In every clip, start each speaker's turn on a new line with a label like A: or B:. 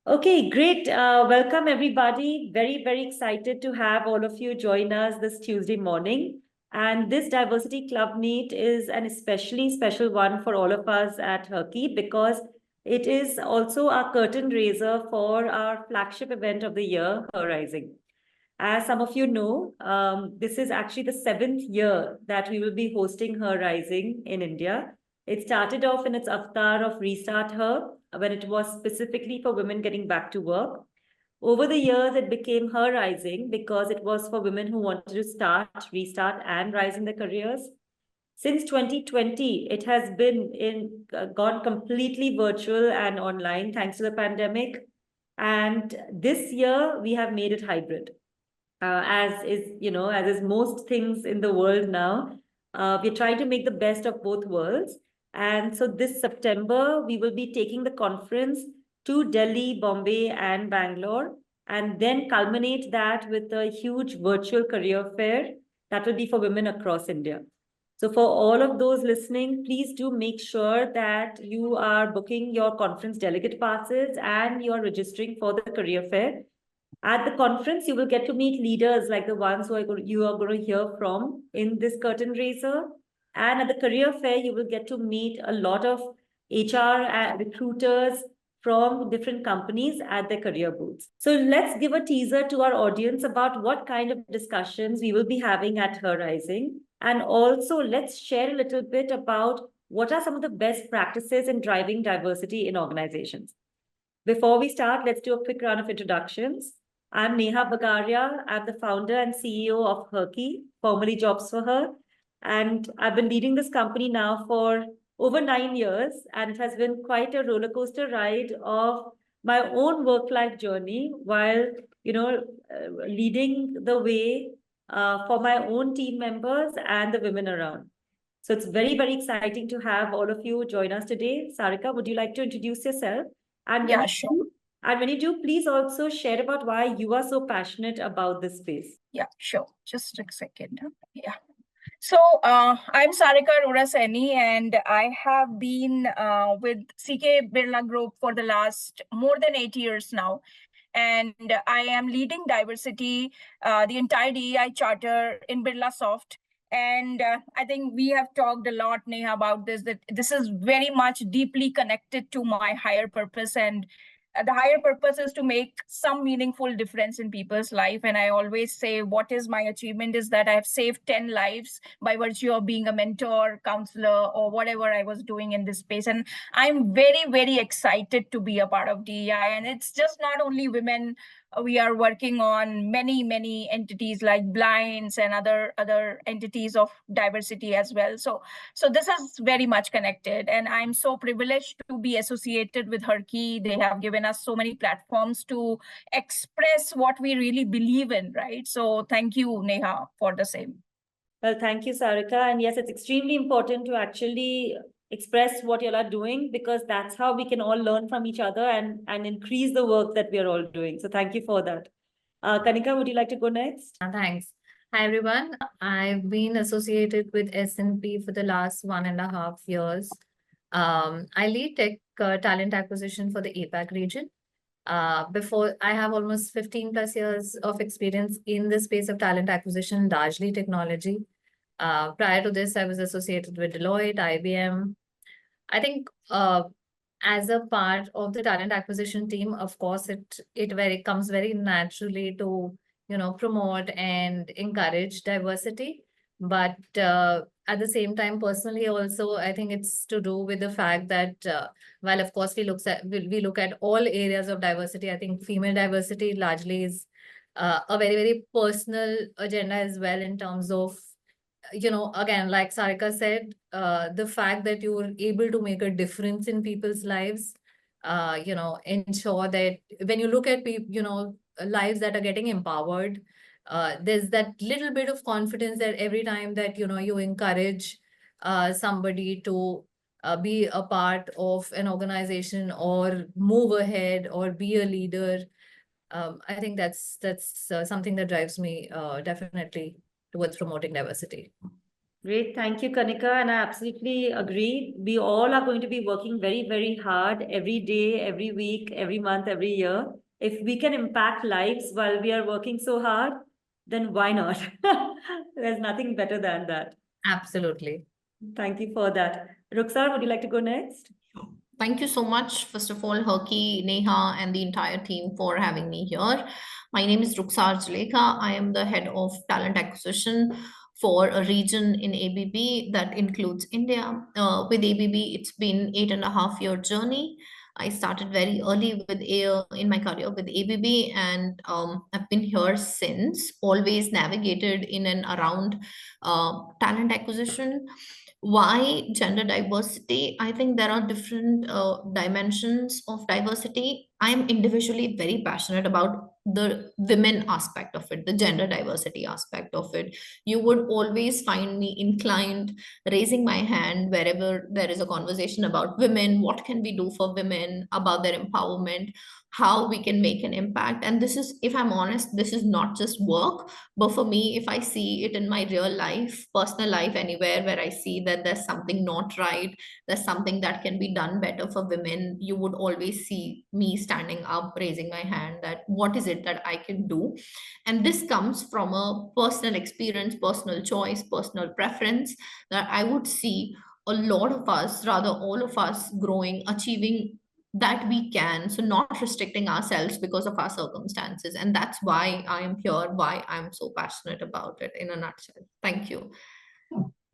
A: Okay, great. Welcome, everybody. Very, very excited to have all of you join us this Tuesday morning. And this Diversity Club Meet is an especially special one for all of us at HerKey because it is also our curtain raiser for our flagship event of the year, HerRising. As some of you know, this is actually the seventh year that we will be hosting HerRising in India. It started off in its avatar of Restart Her, when it was specifically for women getting back to work. Over the years, it became HerRising because it was for women who wanted to start, restart, and rise in their careers. Since 2020, it has gone completely virtual and online thanks to the pandemic. And this year, we have made it hybrid as is most things in the world now. We're trying to make the best of both worlds. And so this September, we will be taking the conference to Delhi, Bombay, and Bangalore, and then culminate that with a huge virtual career fair that will be for women across India. So for all of those listening, please do make sure that you are booking your conference delegate passes and you're registering for the career fair. At the conference, you will get to meet leaders like the ones you are going to hear from in this curtain raiser. And at the career fair, you will get to meet a lot of HR recruiters from different companies at their career booths. So let's give a teaser to our audience about what kind of discussions we will be having at HerRising. And also, let's share a little bit about what are some of the best practices in driving diversity in organizations. Before we start, let's do a quick round of introductions. I'm Neha Bagaria. I'm the founder and CEO of HerKey, formerly Jobs for Her. And I've been leading this company now for over 9 years. And it has been quite a roller coaster ride of my own work-life journey while, leading the way for my own team members and the women around. So it's very, very exciting to have all of you join us today. Sarika, would you like to introduce yourself? And
B: Yeah, sure.
A: And when you do, please also share about why you are so passionate about this space.
B: Yeah, sure. Just a second. Yeah. So I'm Sarika Seni, and I have been with CK Birla Group for the last more than 8 years now. And I am leading diversity, the entire DEI charter in Birla Soft. And I think we have talked a lot, Neha, about this, that this is very much deeply connected to my higher purpose. And the higher purpose is to make some meaningful difference in people's life. And I always say, what is my achievement is that I have saved 10 lives by virtue of being a mentor, counselor, or whatever I was doing in this space. And I'm very, very excited to be a part of DEI. And it's just not only women. We are working on many entities like blinds and other entities of diversity as well. So this is very much connected, and I'm so privileged to be associated with HerKey. They have given us so many platforms to express what we really believe in, right? So thank you, Neha, for the same.
A: Well, thank you, Sarika. And yes, it's extremely important to actually express what you all are doing because that's how we can all learn from each other and increase the work that we are all doing. So thank you for that. Kanika, would you like to go next?
C: Thanks. Hi, everyone. I've been associated with S&P for the last 1.5 years. I lead tech talent acquisition for the APAC region. Before, I have almost 15 plus years of experience in the space of talent acquisition, largely technology. Prior to this, I was associated with Deloitte, IBM. I think as a part of the talent acquisition team, of course, it comes very naturally to promote and encourage diversity. But at the same time, personally, also, I think it's to do with the fact that while of course we look at all areas of diversity, I think female diversity largely is a very, very personal agenda as well in terms of again, like Sarika said, the fact that you were able to make a difference in people's lives, ensure that when you look at lives that are getting empowered, there's that little bit of confidence that every time that you encourage somebody to be a part of an organization or move ahead or be a leader. I think that's something that drives me definitely towards promoting diversity.
A: Great. Thank you, Kanika. And I absolutely agree. We all are going to be working very, very hard every day, every week, every month, every year. If we can impact lives while we are working so hard, then why not? There's nothing better than that.
C: Absolutely.
A: Thank you for that. Ruxar, would you like to go next?
D: Thank you so much, first of all, HerKey, Neha, and the entire team for having me here. My name is Ruxar Zulekha. I am the head of talent acquisition for a region in ABB that includes India. With ABB, it's been 8.5 year journey. I started very early with in my career with ABB, and I've been here since. Always navigated in and around talent acquisition. Why gender diversity? I think there are different dimensions of diversity. I'm individually very passionate about the women aspect of it, the gender diversity aspect of it. You would always find me inclined raising my hand wherever there is a conversation about women, what can we do for women, about their empowerment, how we can make an impact. And this is, if I'm honest, this is not just work, but for me, if I see it in my real life, personal life, anywhere where I see that there's something not right, there's something that can be done better for women, you would always see me standing up, raising my hand that what is it that I can do. And this comes from a personal experience, personal choice, personal preference, that I would see a lot of us, rather all of us, growing, achieving that we can, so not restricting ourselves because of our circumstances. And that's why I am here, why I'm so passionate about it, in a nutshell. Thank you.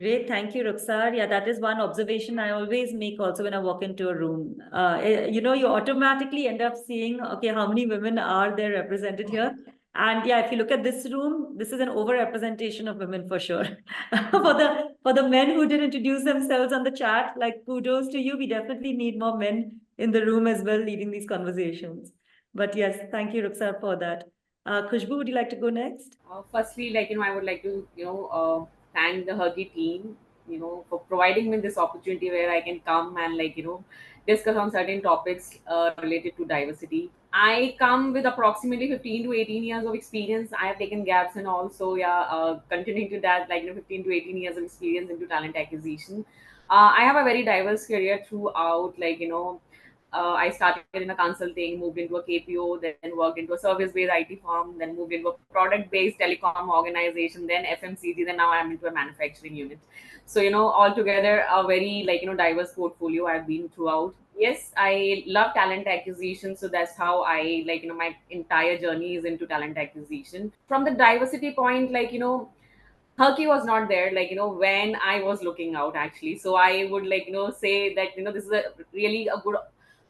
A: Great, thank you, Ruxar. Yeah, that is one observation I always make also when I walk into a room. You automatically end up seeing, okay, how many women are there represented here? And yeah, if you look at this room, this is an overrepresentation of women for sure. For the men who did introduce themselves on the chat, like kudos to you. We definitely need more men in the room as well leading these conversations. But yes, thank you, Ruxar, for that. Khushbu, would you like to go next?
E: Firstly, I would like to, thank the HerKey team, for providing me this opportunity where I can come and, discuss on certain topics related to diversity. I come with approximately 15 to 18 years of experience. I have taken gaps and also, continuing to that, 15 to 18 years of experience into talent acquisition. I have a very diverse career throughout, I started in a consulting, moved into a KPO, then worked into a service-based IT firm, then moved into a product-based telecom organization, then FMCG, then now I'm into a manufacturing unit. So, altogether a very diverse portfolio I've been throughout. Yes, I love talent acquisition, so that's how I my entire journey is into talent acquisition. From the diversity point, HerKey was not there, when I was looking out actually. So I would say that this is a really a good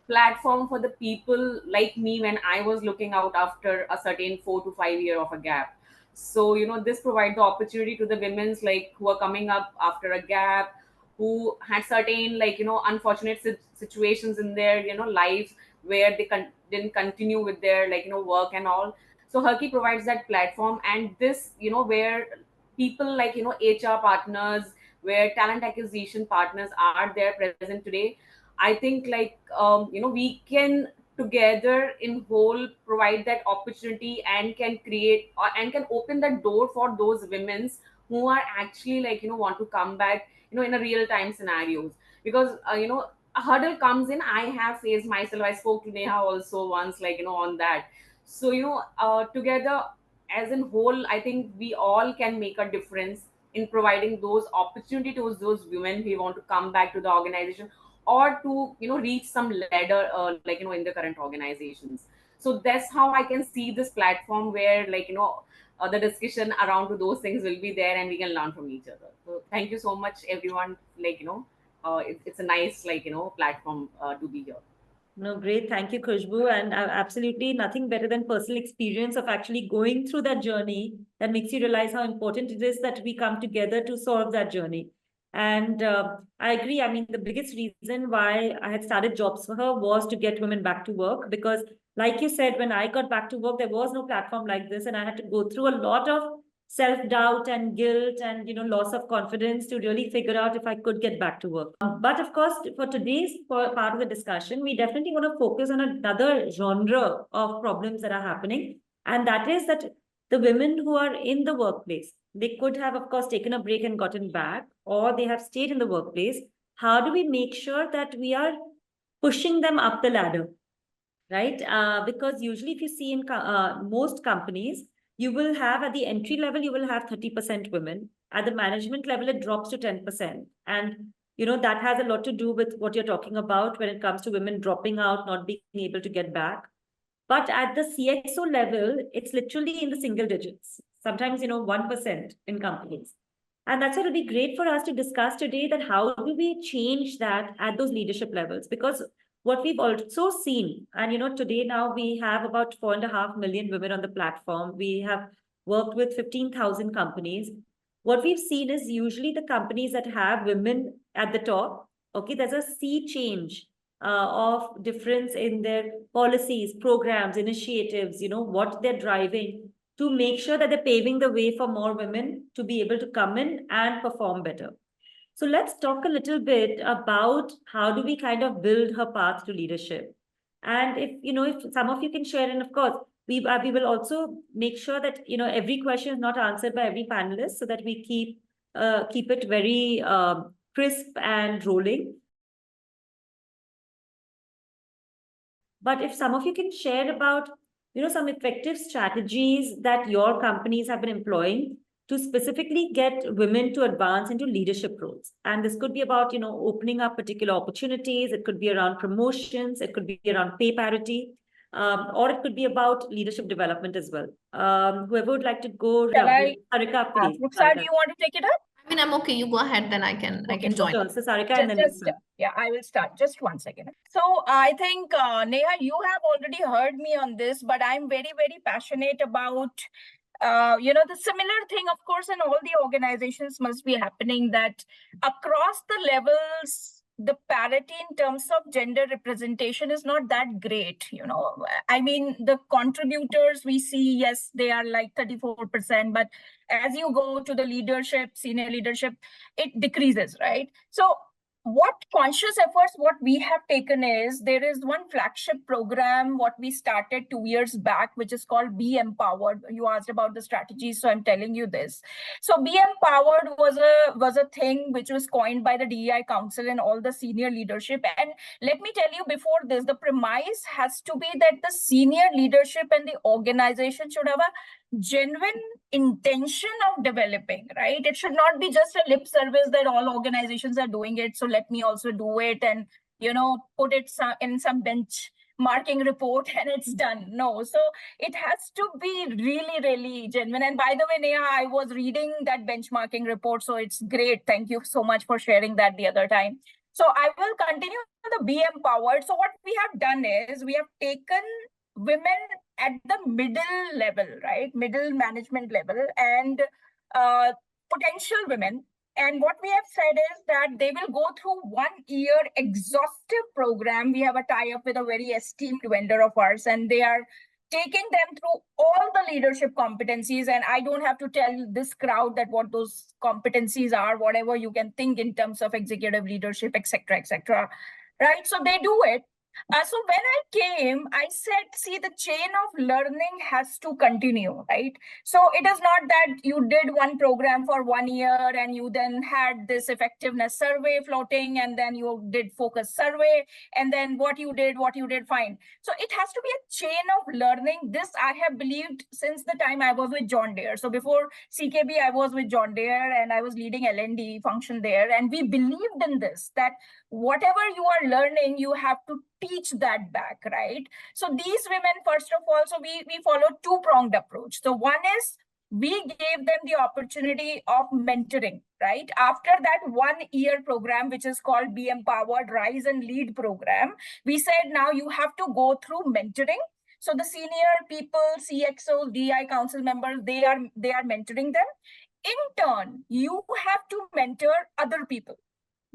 E: platform for the people like me when I was looking out after a certain 4 to 5 year of a gap. So this provides the opportunity to the women's who are coming up after a gap, who had certain unfortunate situations in their lives where they didn't continue with their work and all. So HerKey provides that platform, and this where people HR partners, where talent acquisition partners are there present today. I think we can together in whole provide that opportunity and can create and can open that door for those women's who are actually want to come back in a real time scenarios. Because a hurdle comes in, I have faced myself. I spoke to Neha also once on that. So together as in whole, I think we all can make a difference in providing those opportunity to those women who want to come back to the organization or to reach some ladder in the current organizations. So that's how I can see this platform where the discussion around to those things will be there and we can learn from each other. So thank you so much everyone. It's a nice platform to be here.
A: No, great. Thank you, Khushbu. And absolutely nothing better than personal experience of actually going through that journey that makes you realize how important it is that we come together to solve that journey. And I agree. I mean, the biggest reason why I had started jobs for her was to get women back to work. Because, like you said, when I got back to work, there was no platform like this. And I had to go through a lot of self-doubt and guilt and loss of confidence to really figure out if I could get back to work. But of course, for today's part of the discussion, we definitely want to focus on another genre of problems that are happening, and that is that the women who are in the workplace, they could have, of course, taken a break and gotten back, or they have stayed in the workplace. How do we make sure that we are pushing them up the ladder, right? Because usually if you see in most companies, you will have at the entry level, you will have 30% women. At the management level, it drops to 10%. And that has a lot to do with what you're talking about when it comes to women dropping out, not being able to get back. But at the CXO level, it's literally in the single digits, sometimes 1% in companies. And that's what it'll be great for us to discuss today, that how do we change that at those leadership levels? Because what we've also seen, and today now we have about 4.5 million women on the platform. We have worked with 15,000 companies. What we've seen is usually the companies that have women at the top, okay, there's a sea change of difference in their policies, programs, initiatives, what they're driving to make sure that they're paving the way for more women to be able to come in and perform better. So let's talk a little bit about how do we kind of build her path to leadership. And if some of you can share, and of course, we will also make sure that, every question is not answered by every panelist, so that we keep it very crisp and rolling. But if some of you can share about, some effective strategies that your companies have been employing to specifically get women to advance into leadership roles. And this could be about, opening up particular opportunities. It could be around promotions. It could be around pay parity. Or it could be about leadership development as well. Whoever would like to go.
B: Sarika,
A: please.
B: Ruksar, do you want to take it up?
D: I mean, I'm okay. You go ahead, then I can join.
A: Sure. So Sarika, and then
B: yeah, I will start. Just 1 second. So I think Neha, you have already heard me on this, but I'm very, very passionate about the similar thing, of course, in all the organizations must be happening, that across the levels, the parity in terms of gender representation is not that great. I mean, the contributors we see, yes, they are like 34%, but as you go to the leadership, senior leadership, it decreases, right? So what conscious efforts what we have taken is, there is one flagship program what we started 2 years back, which is called Be Empowered. You asked about the strategy, so I'm telling you this. So Be Empowered was a thing which was coined by the DEI Council and all the senior leadership. And let me tell you, before this, the premise has to be that the senior leadership and the organization should have a genuine intention of developing, right? It should not be just a lip service that all organizations are doing it, so let me also do it and put it in some benchmarking report and it's done. No, so it has to be really, really genuine. And by the way, Neha, I was reading that benchmarking report, so it's great. Thank you so much for sharing that the other time. So I will continue the Be Empowered. So what we have done is, we have taken women at the middle level, right? Middle management level, and potential women. And what we have said is that they will go through 1 year exhaustive program. We have a tie-up with a very esteemed vendor of ours, and they are taking them through all the leadership competencies. And I don't have to tell this crowd that what those competencies are, whatever you can think in terms of executive leadership, etc., right? So they do it. So when I came, I said, see, the chain of learning has to continue, right? So it is not that you did one program for 1 year and you then had this effectiveness survey floating, and then you did focus survey, and then what you did, fine. So it has to be a chain of learning. This I have believed since the time I was with John Deere. So before CKB, I was with John Deere and I was leading L&D function there. And we believed in this, that whatever you are learning, you have to teach that back, right? So these women, first of all, so we follow two-pronged approach. So one is, we gave them the opportunity of mentoring, right? After that 1 year program, which is called Be Empowered, Rise and Lead program, we said, now you have to go through mentoring. So the senior people, CXOs, DI council members, they are mentoring them. In turn, you have to mentor other people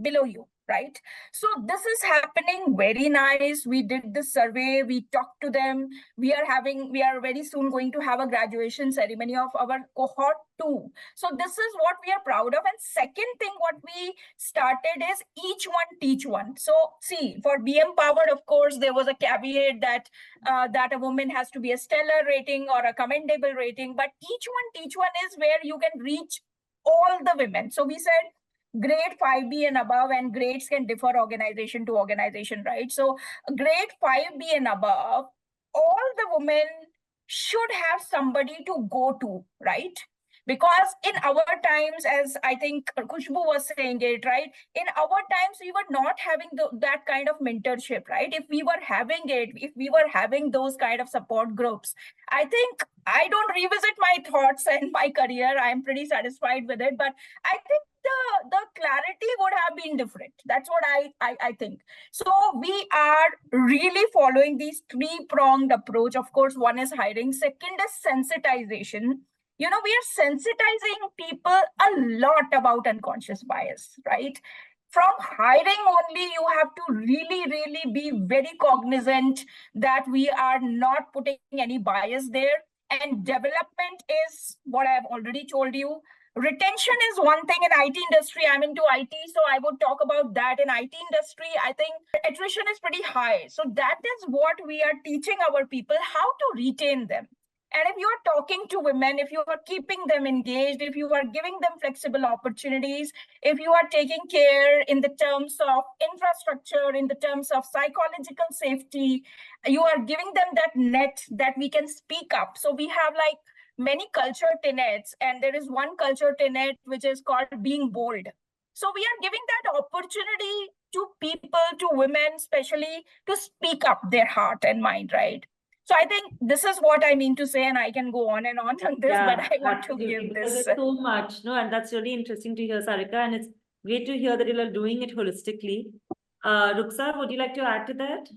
B: below you, right? So this is happening very nice. We did this survey, we talked to them. We are very soon going to have a graduation ceremony of our cohort 2. So this is what we are proud of. And second thing what we started is each one teach one. So see, for Be Empowered, of course, there was a caveat that that a woman has to be a stellar rating or a commendable rating, but each one teach one is where you can reach all the women. So we said grade 5B and above, and grades can differ organization to organization, right? So grade 5B and above, all the women should have somebody to go to, right? Because in our times, as I think Khushbu was saying it, right? In our times, we were not having that kind of mentorship, right? If we were having it, if we were having those kind of support groups, I think I don't revisit my thoughts and my career. I'm pretty satisfied with it, but I think the clarity would have been different. That's what I think. So we are really following these 3-pronged approach. Of course, one is hiring, second is sensitization. We are sensitizing people a lot about unconscious bias, right? From hiring only, you have to really be very cognizant that we are not putting any bias there. And development is what I've already told you. Retention is one thing in IT industry. I'm into IT, so I would talk about that. In IT industry, I think attrition is pretty high. So that is what we are teaching our people, how to retain them. And if you are talking to women, if you are keeping them engaged, if you are giving them flexible opportunities, if you are taking care in the terms of infrastructure, in the terms of psychological safety, you are giving them that net that we can speak up. So we have like many culture tenets, and there is one culture tenet which is called being bold. So we are giving that opportunity to people, to women especially, to speak up their heart and mind, right? So I think this is what I mean to say, and I can go on and on this, but I want to give
A: because
B: this.
A: there's so much, no, and that's really interesting to hear, Sarika, and it's great to hear that you are doing it holistically. Ruksar, would you like to add to that?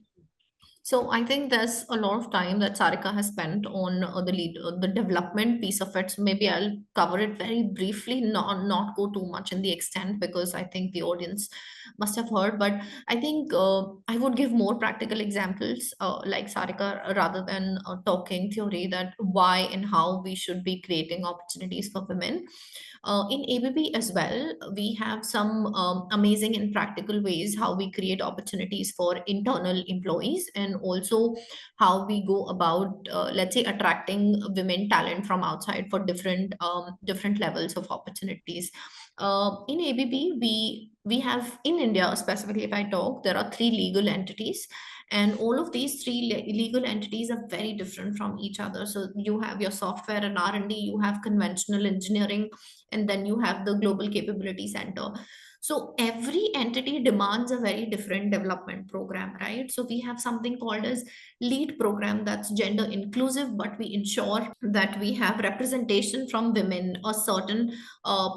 D: So I think there's a lot of time that Sarika has spent on the development piece of it. So maybe I'll cover it very briefly, not go too much in the extent, because I think the audience must have heard. But I think I would give more practical examples, like Sarika, rather than talking theory that why and how we should be creating opportunities for women. In ABB as well, we have some amazing and practical ways how we create opportunities for internal employees, and also how we go about, let's say, attracting women talent from outside for different levels of opportunities. In ABB, we have, in India specifically, if I talk, there are 3 legal entities, and all of these 3 legal entities are very different from each other. So you have your software and R&D, you have conventional engineering, and then you have the global capability center. So every entity demands a very different development program, right? So we have something called as lead program, that's gender inclusive, but we ensure that we have representation from women. A certain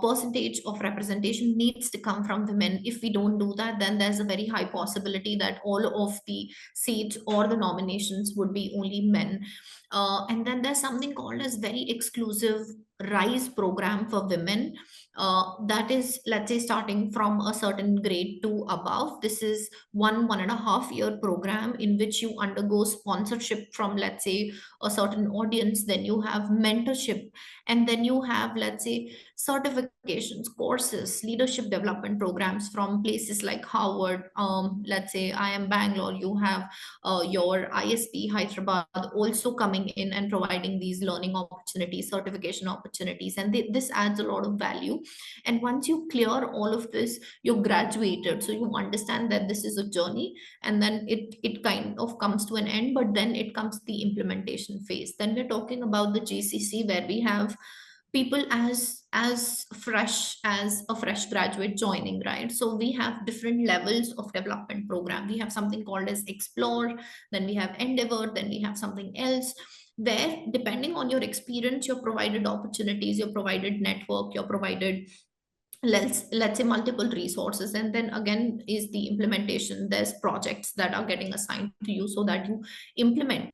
D: percentage of representation needs to come from women. If we don't do that, then there's a very high possibility that all of the seats or the nominations would be only men. And then there's something called as very exclusive HerRise program for women. That is, let's say, starting from a certain grade to above. This is 1.5 year program in which you undergo sponsorship from, let's say, a certain audience. Then you have mentorship, and then you have, let's say, certifications, courses, leadership development programs from places like Harvard. Let's say IIM Bangalore, you have your ISP Hyderabad also coming in and providing these learning opportunities, certification opportunities, and this adds a lot of value. And once you clear all of this, you're graduated, so you understand that this is a journey, and then it kind of comes to an end, but then it comes the implementation phase. Then we're talking about the GCC, where we have people as fresh as a fresh graduate joining, right? So we have different levels of development program. We have something called as Explore, then we have Endeavor, then we have something else, where depending on your experience, you're provided opportunities, you're provided network, you're provided let's say multiple resources, and then again is the implementation. There's projects that are getting assigned to you so that you implement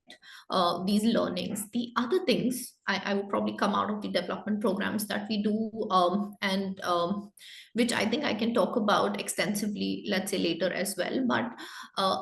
D: these learnings. The other things I would probably come out of the development programs that we do, and which I think I can talk about extensively, let's say later as well. But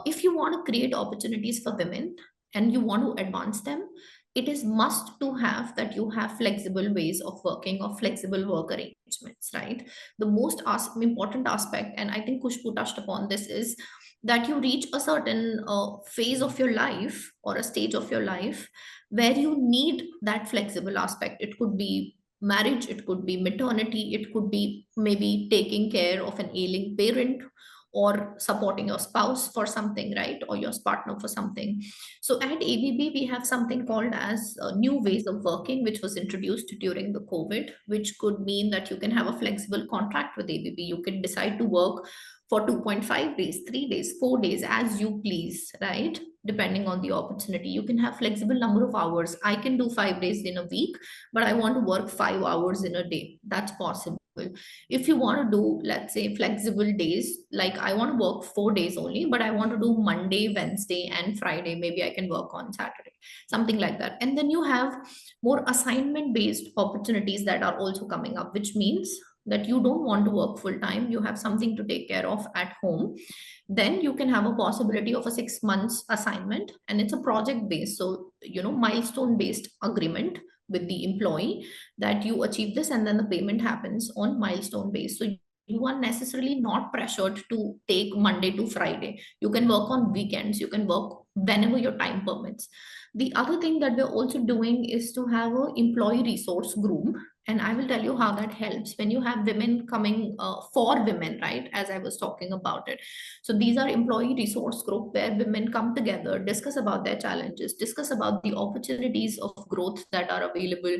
D: if you want to create opportunities for women and you want to advance them, it is must to have that you have flexible ways of working or flexible work arrangements, right? The most important aspect, and I think Kushbu touched upon this, is that you reach a certain phase of your life or a stage of your life where you need that flexible aspect. It could be marriage, it could be maternity, it could be maybe taking care of an ailing parent or supporting your spouse for something, right? Or your partner for something. So at ABB, we have something called as new ways of working, which was introduced during the COVID, which could mean that you can have a flexible contract with ABB. You can decide to work for 2.5 days, 3 days, 4 days, as you please, right? Depending on the opportunity. You can have flexible number of hours. I can do 5 days in a week, but I want to work 5 hours in a day. That's possible. If you want to do, let's say, flexible days, like I want to work 4 days only, but I want to do Monday, Wednesday, and Friday, maybe I can work on Saturday, something like that. And then you have more assignment based opportunities that are also coming up, which means that you don't want to work full time, you have something to take care of at home. Then you can have a possibility of a 6 months assignment, and it's a project based, so milestone based agreement with the employee that you achieve this, and then the payment happens on milestone base. So you are necessarily not pressured to take Monday to Friday. You can work on weekends, you can work whenever your time permits. The other thing that we're also doing is to have an employee resource group, and I will tell you how that helps when you have women coming for women, right? As I was talking about it. So these are employee resource group where women come together, discuss about their challenges, discuss about the opportunities of growth that are available.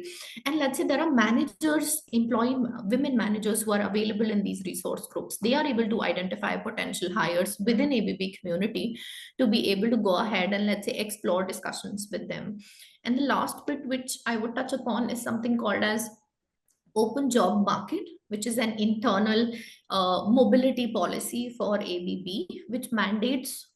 D: And let's say there are managers, women managers who are available in these resource groups. They are able to identify potential hires within ABB community to be able to go ahead and, let's say, explore discussions with them. And the last bit which I would touch upon is something called as open job market, which is an internal mobility policy for ABB, which mandates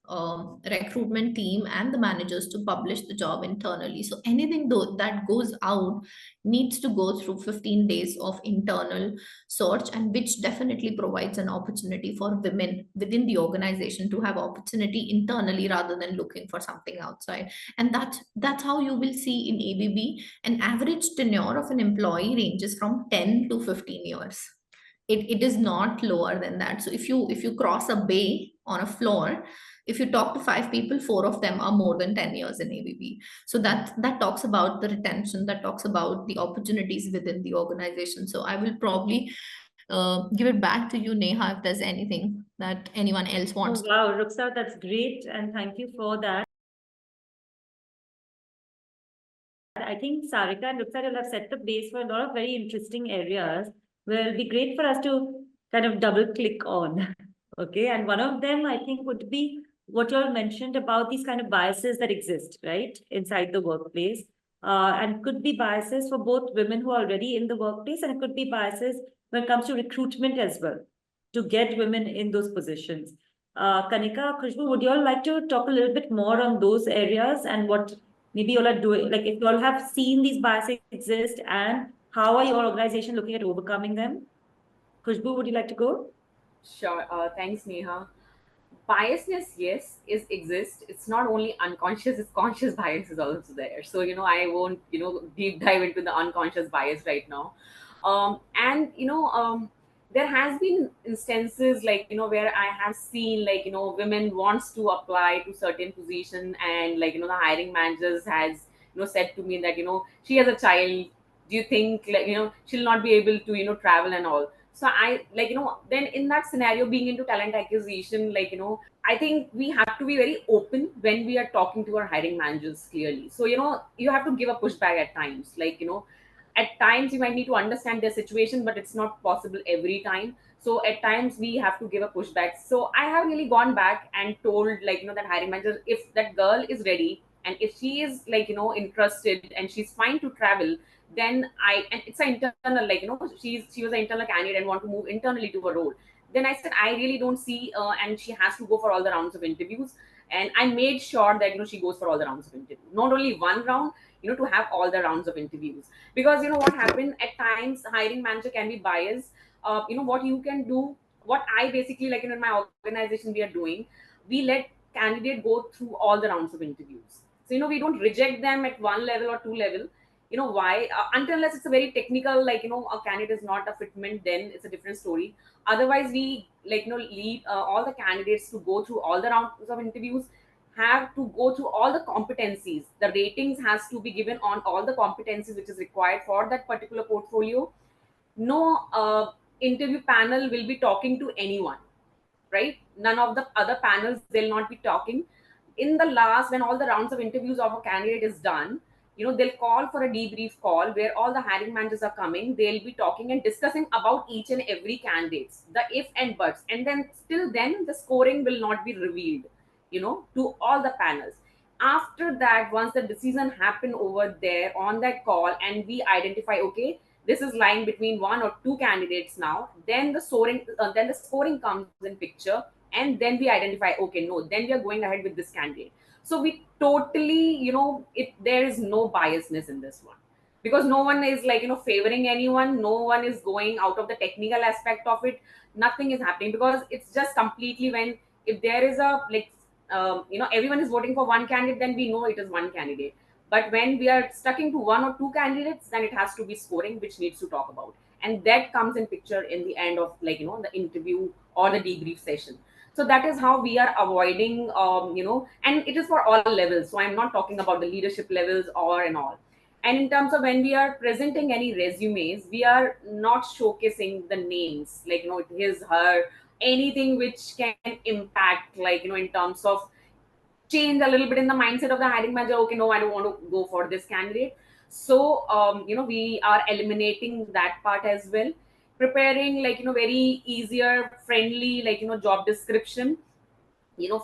D: recruitment team and the managers to publish the job internally. So anything that goes out needs to go through 15 days of internal search, and which definitely provides an opportunity for women within the organization to have opportunity internally rather than looking for something outside. And that's how you will see in ABB an average tenure of an employee ranges from 10 to 15 years. It is not lower than that. So if you cross a bay on a floor, if you talk to 5 people, 4 of them are more than 10 years in ABB. So that talks about the retention, that talks about the opportunities within the organization. So I will probably give it back to you, Neha, if there's anything that anyone else wants.
A: Oh, wow, Ruxa, that's great. And thank you for that. I think Sarika and Ruxa will have set the base for a lot of very interesting areas where it'll be great for us to kind of double click on. Okay. And one of them, I think, would be what you all mentioned about these kind of biases that exist, right, inside the workplace. And could be biases for both women who are already in the workplace, and it could be biases when it comes to recruitment as well, to get women in those positions. Kanika, Khushbu, would you all like to talk a little bit more on those areas and what maybe you all are doing, like if you all have seen these biases exist, and how are your organization looking at overcoming them? Khushbu, would you like to go?
E: Sure. Thanks, Neha. Biasness, yes, is exists. It's not only unconscious; it's conscious bias is also there. So I won't deep dive into the unconscious bias right now. And there has been instances like where I have seen like women wants to apply to certain position, and like the hiring managers has said to me that she has a child. Do you think like she'll not be able to travel and all? So I like then in that scenario, being into talent acquisition, like I think we have to be very open when we are talking to our hiring managers clearly. So you have to give a pushback at times, like at times you might need to understand their situation, but it's not possible every time. So at times we have to give a pushback. So I have really gone back and told like that hiring manager, if that girl is ready and if she is like interested and she's fine to travel, then and it's an internal, like, she was an internal candidate and want to move internally to a role. Then I said, I really don't see, and she has to go for all the rounds of interviews. And I made sure that, she goes for all the rounds of interview, not only one round, to have all the rounds of interviews. Because what happened at times, hiring manager can be biased. What you can do, what I basically, like, in my organization we are doing, we let candidate go through all the rounds of interviews. So we don't reject them at one level or two level. Why? Until unless it's a very technical, like, a candidate is not a fitment, then it's a different story. Otherwise, we, like, leave all the candidates to go through all the rounds of interviews, have to go through all the competencies. The ratings has to be given on all the competencies which is required for that particular portfolio. No interview panel will be talking to anyone, right? None of the other panels, they'll not be talking. In the last, when all the rounds of interviews of a candidate is done, they'll call for a debrief call where all the hiring managers are coming. They'll be talking and discussing about each and every candidates, the if and buts, and then still then the scoring will not be revealed, to all the panels. After that, once the decision happen over there on that call, and we identify, okay, this is lying between one or two candidates now, then the scoring comes in picture, and then we identify, okay, no, then we are going ahead with this candidate. So we totally, there is no biasness in this one, because no one is, like, favoring anyone. No one is going out of the technical aspect of it. Nothing is happening, because it's just completely, when if there is a, like, everyone is voting for one candidate, then we know it is one candidate. But when we are stucking to one or two candidates, then it has to be scoring, which needs to talk about, and that comes in picture in the end of, like, the interview or the debrief session. So that is how we are avoiding, and it is for all levels. So I'm not talking about the leadership levels or and all. And in terms of when we are presenting any resumes, we are not showcasing the names, like, his, her, anything which can impact, like, in terms of change a little bit in the mindset of the hiring manager. Okay, no, I don't want to go for this candidate. So we are eliminating that part as well, preparing, like, very easier, friendly, like, job description,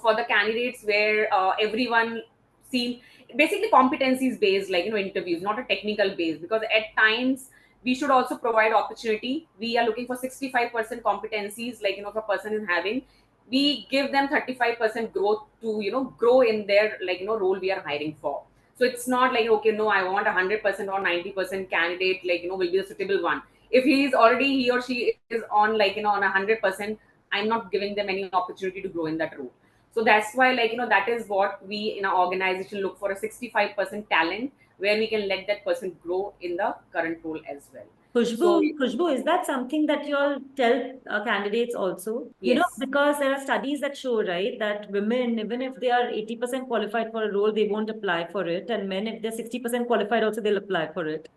E: for the candidates, where everyone see, basically competencies based, like, interviews, not a technical base. Because at times we should also provide opportunity. We are looking for 65% competencies, like, if a person is having, we give them 35% growth to, grow in their, like, role we are hiring for. So it's not like, okay, no, I want 100% or 90% candidate, like, will be a suitable one. If he or she is on, like, on 100%, I'm not giving them any opportunity to grow in that role. So that's why, like, that is what we in our organization look for, a 65% talent, where we can let that person grow in the current role as well.
A: Khushbu, is that something that you all tell candidates also?
E: Yes.
A: Because there are studies that show, right, that women, even if they are 80% qualified for a role, they won't apply for it. And men, if they're 60% qualified, also they'll apply for it.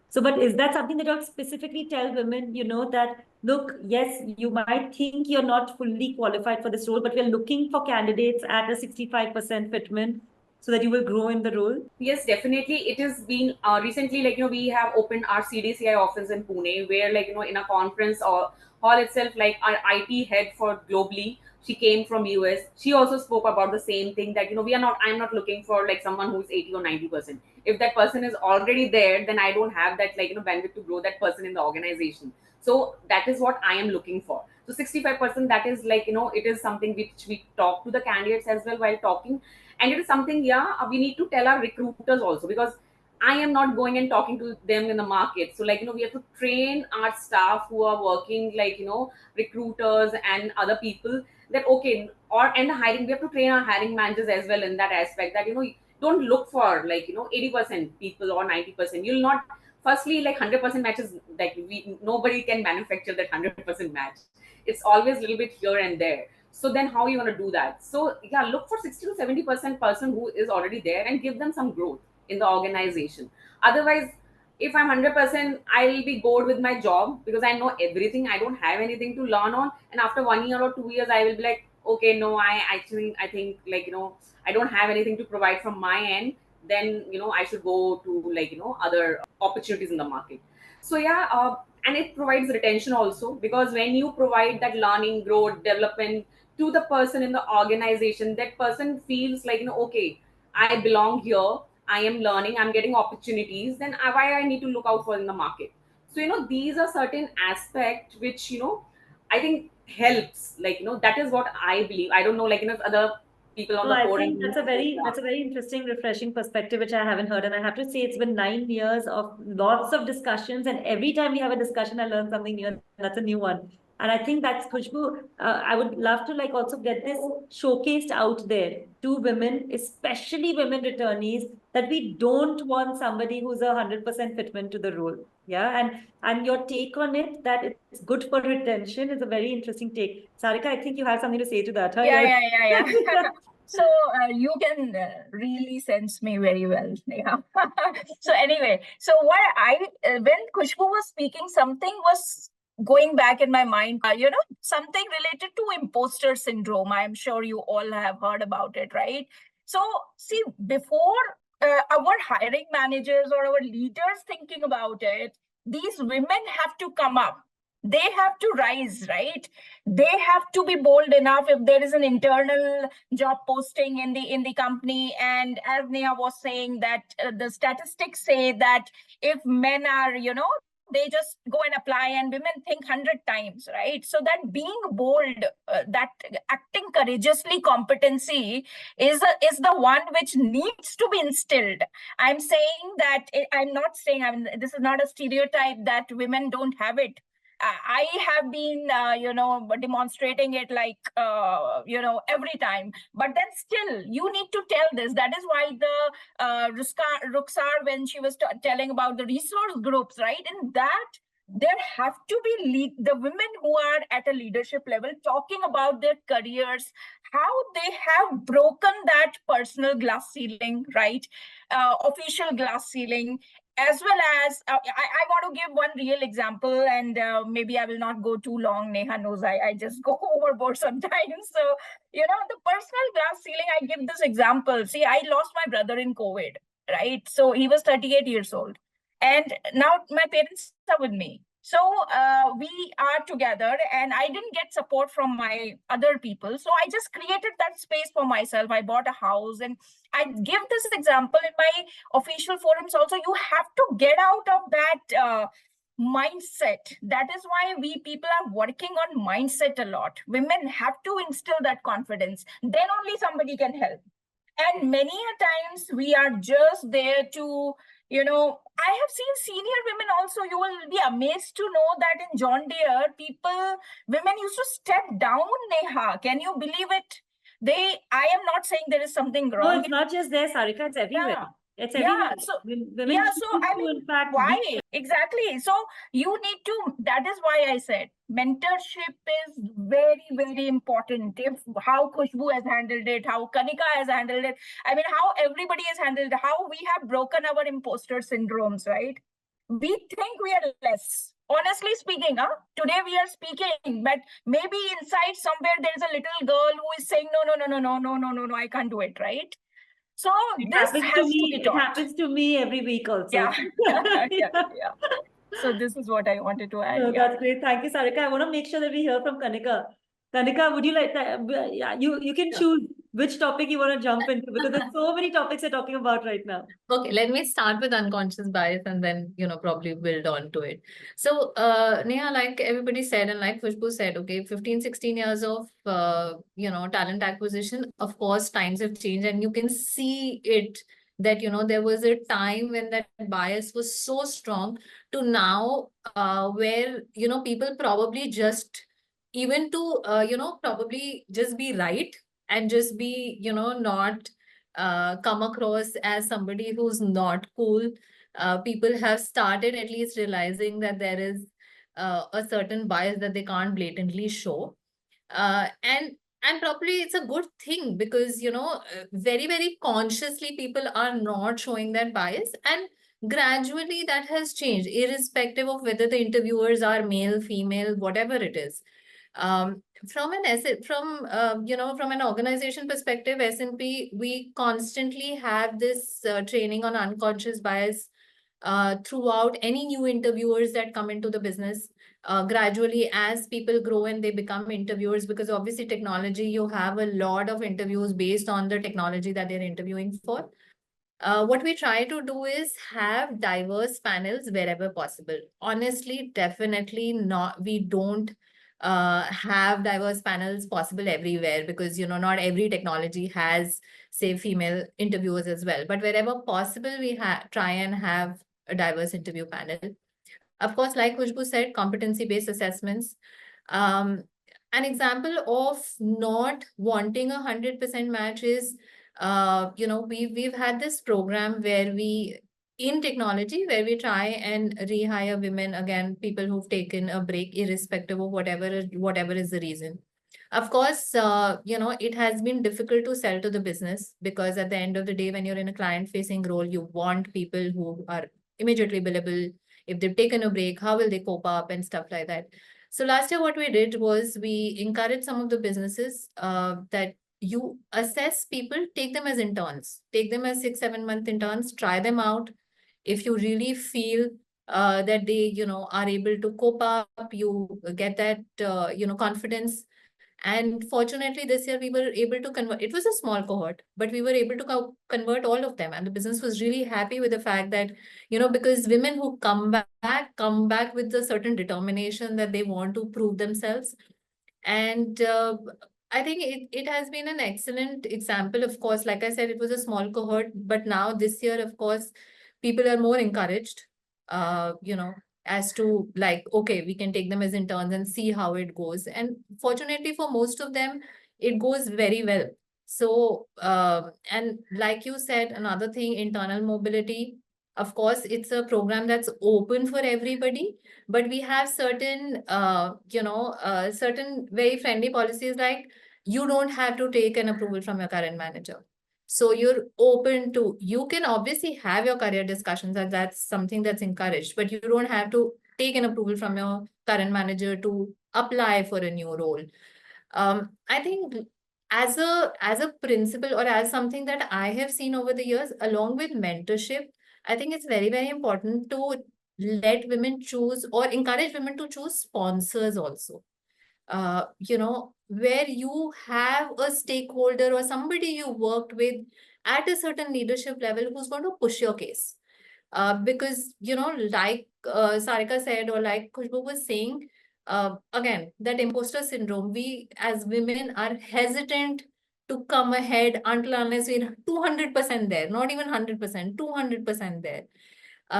A: So, but is that something that you all specifically tell women, that, look, yes, you might think you're not fully qualified for this role, but we're looking for candidates at a 65% fitment so that you will grow in the role?
E: Yes, definitely. It has been recently, like, we have opened our CDCI office in Pune, where, like, in a conference or hall itself, like, our IT head for globally, she came from US. She also spoke about the same thing, that, I'm not looking for, like, someone who's 80 or 90%. If that person is already there, then I don't have that, like, bandwidth to grow that person in the organization. So that is what I am looking for. So 65%, that is, like, it is something which we talk to the candidates as well while talking. And it is something, we need to tell our recruiters also, because I am not going and talking to them in the market. So, like, we have to train our staff who are working, like, recruiters and other people, that, okay, and the hiring, we have to train our hiring managers as well in that aspect, that, don't look for, like, 80% people or 90%. You'll not, firstly, like, 100% matches, like, nobody can manufacture that 100% match. It's always a little bit here and there. So then how you want to do that? So yeah, look for 60 to 70% person who is already there, and give them some growth in the organization. Otherwise, if I'm 100%, I'll be bored with my job, because I know everything, I don't have anything to learn on. And after 1 year or 2 years, I will be like, okay, no, I think, like, I don't have anything to provide from my end. Then, I should go to, like, other opportunities in the market. So yeah, and it provides retention also, because when you provide that learning, growth, development to the person in the organization, that person feels like, okay, I belong here. I am learning, I'm getting opportunities, then why I need to look out for in the market? So, these are certain aspects which, I think helps. Like, that is what I believe. I don't know, like, other people on
A: No,
E: the
A: I
E: forum.
A: think that's a very interesting, refreshing perspective, which I haven't heard. And I have to say, it's been 9 years of lots of discussions, and every time we have a discussion, I learn something new, and that's a new one. And I think that's Khushbu. I would love to like also get this showcased out there to women, especially women returnees, that we don't want somebody who's 100% fitment to the role. Yeah, and your take on it, that it's good for retention, is a very interesting take. Sarika, I think you have something to say to that. Huh?
B: Yeah. So you can really sense me very well, Neha. So anyway, so what when Khushbu was speaking, something was going back in my mind, something related to imposter syndrome. I'm sure you all have heard about it, right? So see, before our hiring managers or our leaders thinking about it, these women have to come up. They have to rise, right? They have to be bold enough if there is an internal job posting in the company. And as Neha was saying, that the statistics say that if men are, they just go and apply, and women think 100 times, right? So that being bold, that acting courageously competency is the one which needs to be instilled. I'm saying that I'm not saying, this is not a stereotype that women don't have it. I have been, demonstrating it like, every time. But then still, you need to tell this. That is why the Ruksar, when she was telling about the resource groups, right? In that, there have to be the women who are at a leadership level talking about their careers, how they have broken that personal glass ceiling, right? Official glass ceiling, as well as I want to give one real example, and maybe I will not go too long. Neha knows I just go overboard sometimes. So, the personal glass ceiling, I give this example. See, I lost my brother in COVID, right? So he was 38 years old. And now my parents are with me. So we are together, and I didn't get support from my other people. So I just created that space for myself. I bought a house, and I give this example in my official forums also. You have to get out of that mindset. That is why we people are working on mindset a lot. Women have to instill that confidence. Then only somebody can help. And many a times we are just there to, I have seen senior women also. You will be amazed to know that in John Deere, women used to step down, Neha. Can you believe it? I am not saying there is something wrong.
A: No, it's not just there, Sarika, it's everywhere.
B: Yeah.
A: It's
B: Yeah,
A: everywhere.
B: so
A: Women
B: yeah, so I mean,
A: in fact,
B: why exactly? So you need to. That is why I said mentorship is very, very important. If how Khushbu has handled it, how Kanika has handled it, I mean, how everybody has handled it, how we have broken our imposter syndromes, right? We think we are less. Honestly speaking, today we are speaking, but maybe inside somewhere there is a little girl who is saying, no, I can't do it, right? So this has to be taught.
A: It happens to me every week also.
B: Yeah. Yeah. So this is what I wanted to add.
A: No,
B: Yeah.
A: that's great. Thank you, Sarika. I want to make sure that we hear from Kanika. Kanika, would you like that? Yeah, you can choose which topic you want to jump into, because there's so many topics we're talking about right now.
C: Okay, let me start with unconscious bias and then, probably build on to it. So, Neha, like everybody said, and like Khushbu said, okay, 15, 16 years of, talent acquisition. Of course, times have changed, and you can see it that, there was a time when that bias was so strong to now, where, people probably just, even to, probably just be right and just be, not come across as somebody who's not cool. People have started at least realizing that there is a certain bias that they can't blatantly show. And probably it's a good thing, because very, very consciously people are not showing that bias, and gradually that has changed, irrespective of whether the interviewers are male, female, whatever it is. From an organization perspective, S&P, we constantly have this training on unconscious bias throughout any new interviewers that come into the business. Gradually, as people grow and they become interviewers, because obviously technology, you have a lot of interviews based on the technology that they're interviewing for. What we try to do is have diverse panels wherever possible. Honestly, definitely not. We don't have diverse panels possible everywhere because, you know, not every technology has, say, female interviewers as well. But wherever possible, we try and have a diverse interview panel. Of course, like Khushbu said, competency-based assessments. Um, an example of not wanting 100% match is, you know, we've had this program where we, in technology, where we try and rehire women, again, people who've taken a break, irrespective of whatever is the reason. Of course, you know, it has been difficult to sell to the business because at the end of the day, when you're in a client-facing role, you want people who are immediately billable. If they've taken a break, how will they cope up and stuff like that. So last year, what we did was we encouraged some of the businesses that you assess people, take them as interns, take them as 6-7 month interns, try them out. If you really feel that they, you know, are able to cope up, you get that, you know, confidence. And fortunately, this year we were able to convert. It was a small cohort, but we were able to convert all of them. And the business was really happy with the fact that, you know, because women who come back with a certain determination that they want to prove themselves. And I think it has been an excellent example. Of course, like I said, it was a small cohort, but now this year, of course, people are more encouraged, you know, as to like, okay, we can take them as interns and see how it goes. And fortunately for most of them, it goes very well. So, and like you said, another thing, internal mobility, of course, it's a program that's open for everybody, but we have certain, you know, certain very friendly policies, like you don't have to take an approval from your current manager. So you're open to, you can obviously have your career discussions, and that's something that's encouraged, but you don't have to take an approval from your current manager to apply for a new role. I think as a principle, or as something that I have seen over the years, along with mentorship, I think it's very, very important to let women choose or encourage women to choose sponsors also. You know, where you have a stakeholder or somebody you worked with at a certain leadership level who's going to push your case. Because, you know, like Sarika said, or like Khushbu was saying, again, that imposter syndrome, we as women are hesitant to come ahead until unless we're 200% there, not even 100%, 200% there.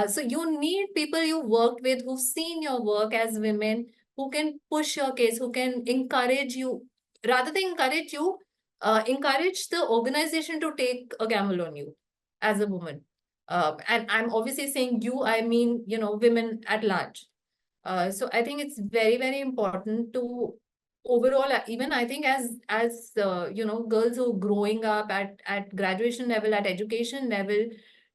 C: So you need people you worked with who've seen your work as women, who can push your case, who can encourage you, rather than encourage you, encourage the organization to take a gamble on you as a woman. And I'm obviously saying you, I mean, you know, women at large. So I think it's very, very important to overall, even I think as you know, girls who are growing up at graduation level, at education level,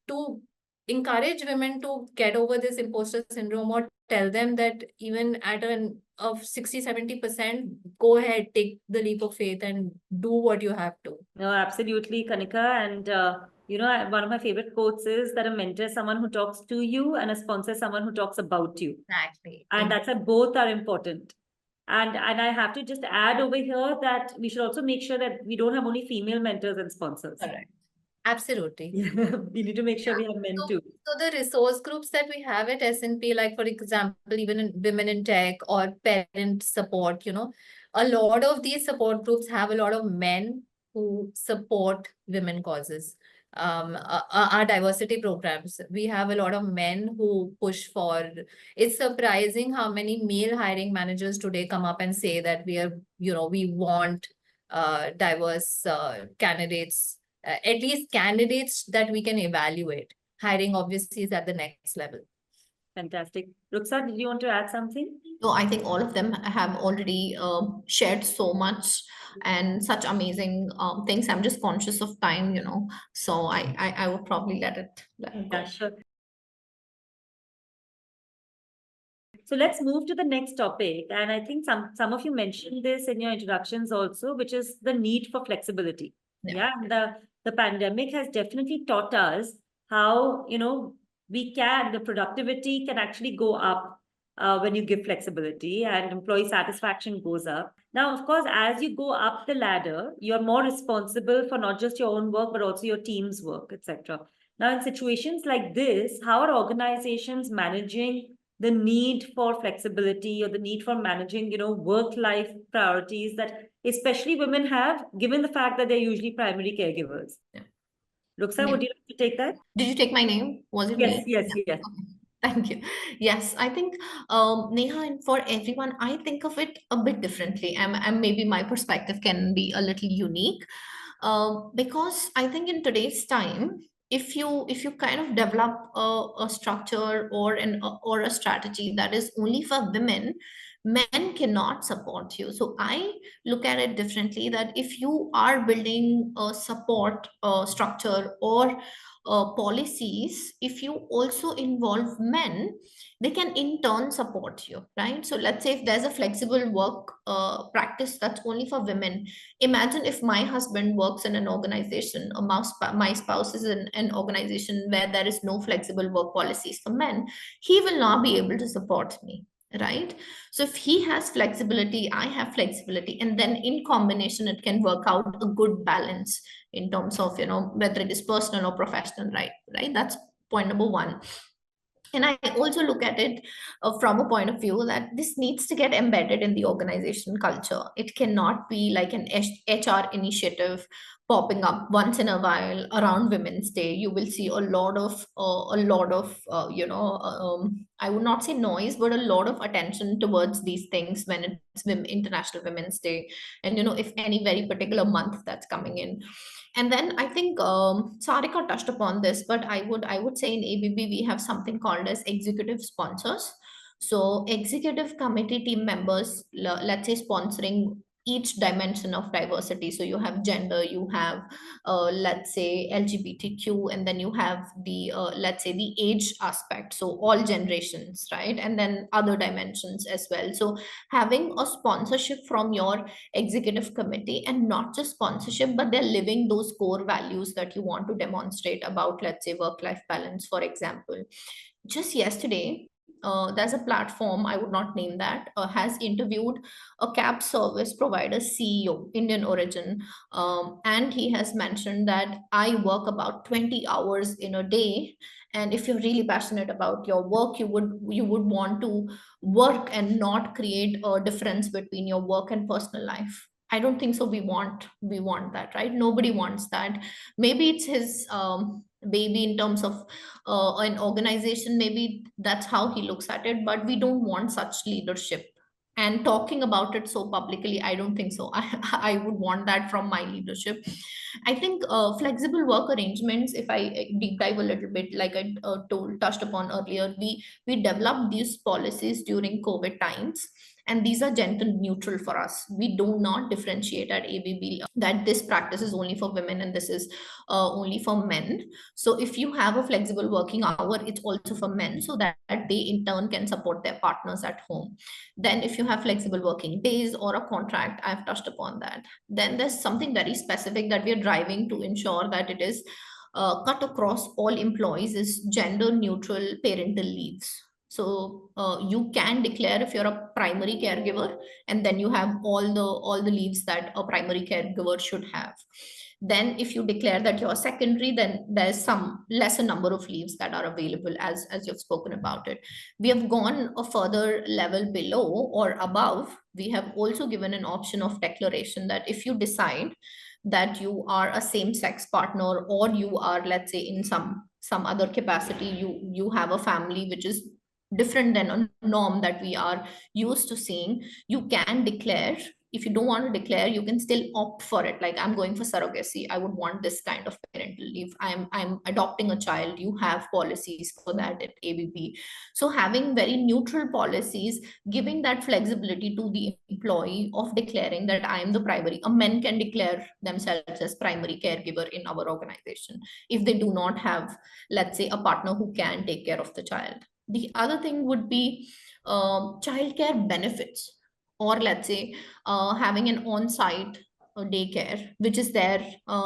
C: to encourage women to get over this imposter syndrome, or tell them that even at an of 60-70%, go ahead, take the leap of faith and do what you have to.
A: No, absolutely, Kanika. And, you know, one of my favorite quotes is that a mentor is someone who talks to you, and a sponsor is someone who talks about you.
C: Exactly.
A: And that's why both are important. And I have to just add over here that we should also make sure that we don't have only female mentors and sponsors.
C: Correct. Absolutely.
A: We need to make sure we have men too.
C: So the resource groups that we have at S&P, like for example, even in Women in Tech or parent support, you know, a lot of these support groups have a lot of men who support women causes. Our diversity programs, we have a lot of men who push for. It's surprising how many male hiring managers today come up and say that we are, you know, we want diverse candidates, at least candidates that we can evaluate. Hiring obviously is at the next level.
A: Fantastic. Ruxa, did you want to add something?
D: No, I think all of them have already shared so much and such amazing things. I'm just conscious of time, you know, so I would probably let it go.
A: Yeah, sure. So let's move to the next topic. And I think some of you mentioned this in your introductions also, which is the need for flexibility.
D: Yeah.
A: The pandemic has definitely taught us how, you know, the productivity can actually go up when you give flexibility, and employee satisfaction goes up. Now, of course, as you go up the ladder, you're more responsible for not just your own work, but also your team's work, etc. Now, in situations like this, how are organizations managing the need for flexibility or the need for managing, work-life priorities that especially women have, given the fact that they're usually primary caregivers?
D: Yeah.
A: Ruksa, would you like to take that?
D: Did you take my name? Was it
A: Yes,
D: me?
A: yes,
D: Yeah.
A: yes.
D: Okay. Thank you. Yes, I think Neha, and for everyone, I think of it a bit differently. And maybe my perspective can be a little unique, because I think in today's time, if you kind of develop a structure or a strategy that is only for women, men cannot support you. So I look at it differently, that if you are building a support structure or policies, if you also involve men, they can in turn support you, right? So let's say if there's a flexible work practice that's only for women, imagine if my husband works in an organization, or my spouse is in an organization where there is no flexible work policies for men, he will not be able to support me, right? So if he has flexibility, I have flexibility, and then in combination it can work out a good balance in terms of, whether it is personal or professional, right? That's point number one. And I also look at it from a point of view that this needs to get embedded in the organization culture. It cannot be like an HR initiative popping up once in a while around Women's Day. You will see a lot of I would not say noise, but a lot of attention towards these things when it's International Women's Day, and if any very particular month that's coming in. And then I think Sarika touched upon this, but I would say in ABB we have something called as executive sponsors. So executive committee team members, let's say, sponsoring each dimension of diversity. So you have gender, you have let's say LGBTQ, and then you have the let's say the age aspect. So all generations, right? And then other dimensions as well. So having a sponsorship from your executive committee, and not just sponsorship, but they're living those core values that you want to demonstrate about, let's say, work-life balance, for example. Just yesterday, there's a platform, I would not name that, has interviewed a cab service provider CEO, Indian origin, and he has mentioned that I work about 20 hours in a day, and if you're really passionate about your work, you would want to work and not create a difference between your work and personal life. I don't think so. We want that, right? Nobody wants that. Maybe it's his baby in terms of an organization. Maybe that's how he looks at it. But we don't want such leadership. And talking about it so publicly, I don't think so. I would want that from my leadership. I think flexible work arrangements, if I deep dive a little bit, like I touched upon earlier, we developed these policies during COVID times, and these are gender neutral for us. We do not differentiate at ABB that this practice is only for women and this is only for men. So if you have a flexible working hour, it's also for men, so that they in turn can support their partners at home. Then if you have flexible working days or a contract, I've touched upon that. Then there's something very specific that we are driving to ensure that it is cut across all employees, is gender neutral parental leaves. So you can declare if you're a primary caregiver, and then you have all the leaves that a primary caregiver should have. Then if you declare that you're secondary, then there's some lesser number of leaves that are available, as you've spoken about it. We have gone a further level below or above. We have also given an option of declaration that if you decide that you are a same-sex partner, or you are, let's say, in some other capacity, you have a family which is different than a norm that we are used to seeing, you can declare. If you don't want to declare, you can still opt for it. Like, I'm going for surrogacy, I would want this kind of parental leave. I'm adopting a child, you have policies for that at ABB. So having very neutral policies, giving that flexibility to the employee of declaring that I am the primary. A men can declare themselves as primary caregiver in our organization if they do not have, let's say, a partner who can take care of the child. The other thing would be childcare benefits, or let's say having an on-site a daycare, which is there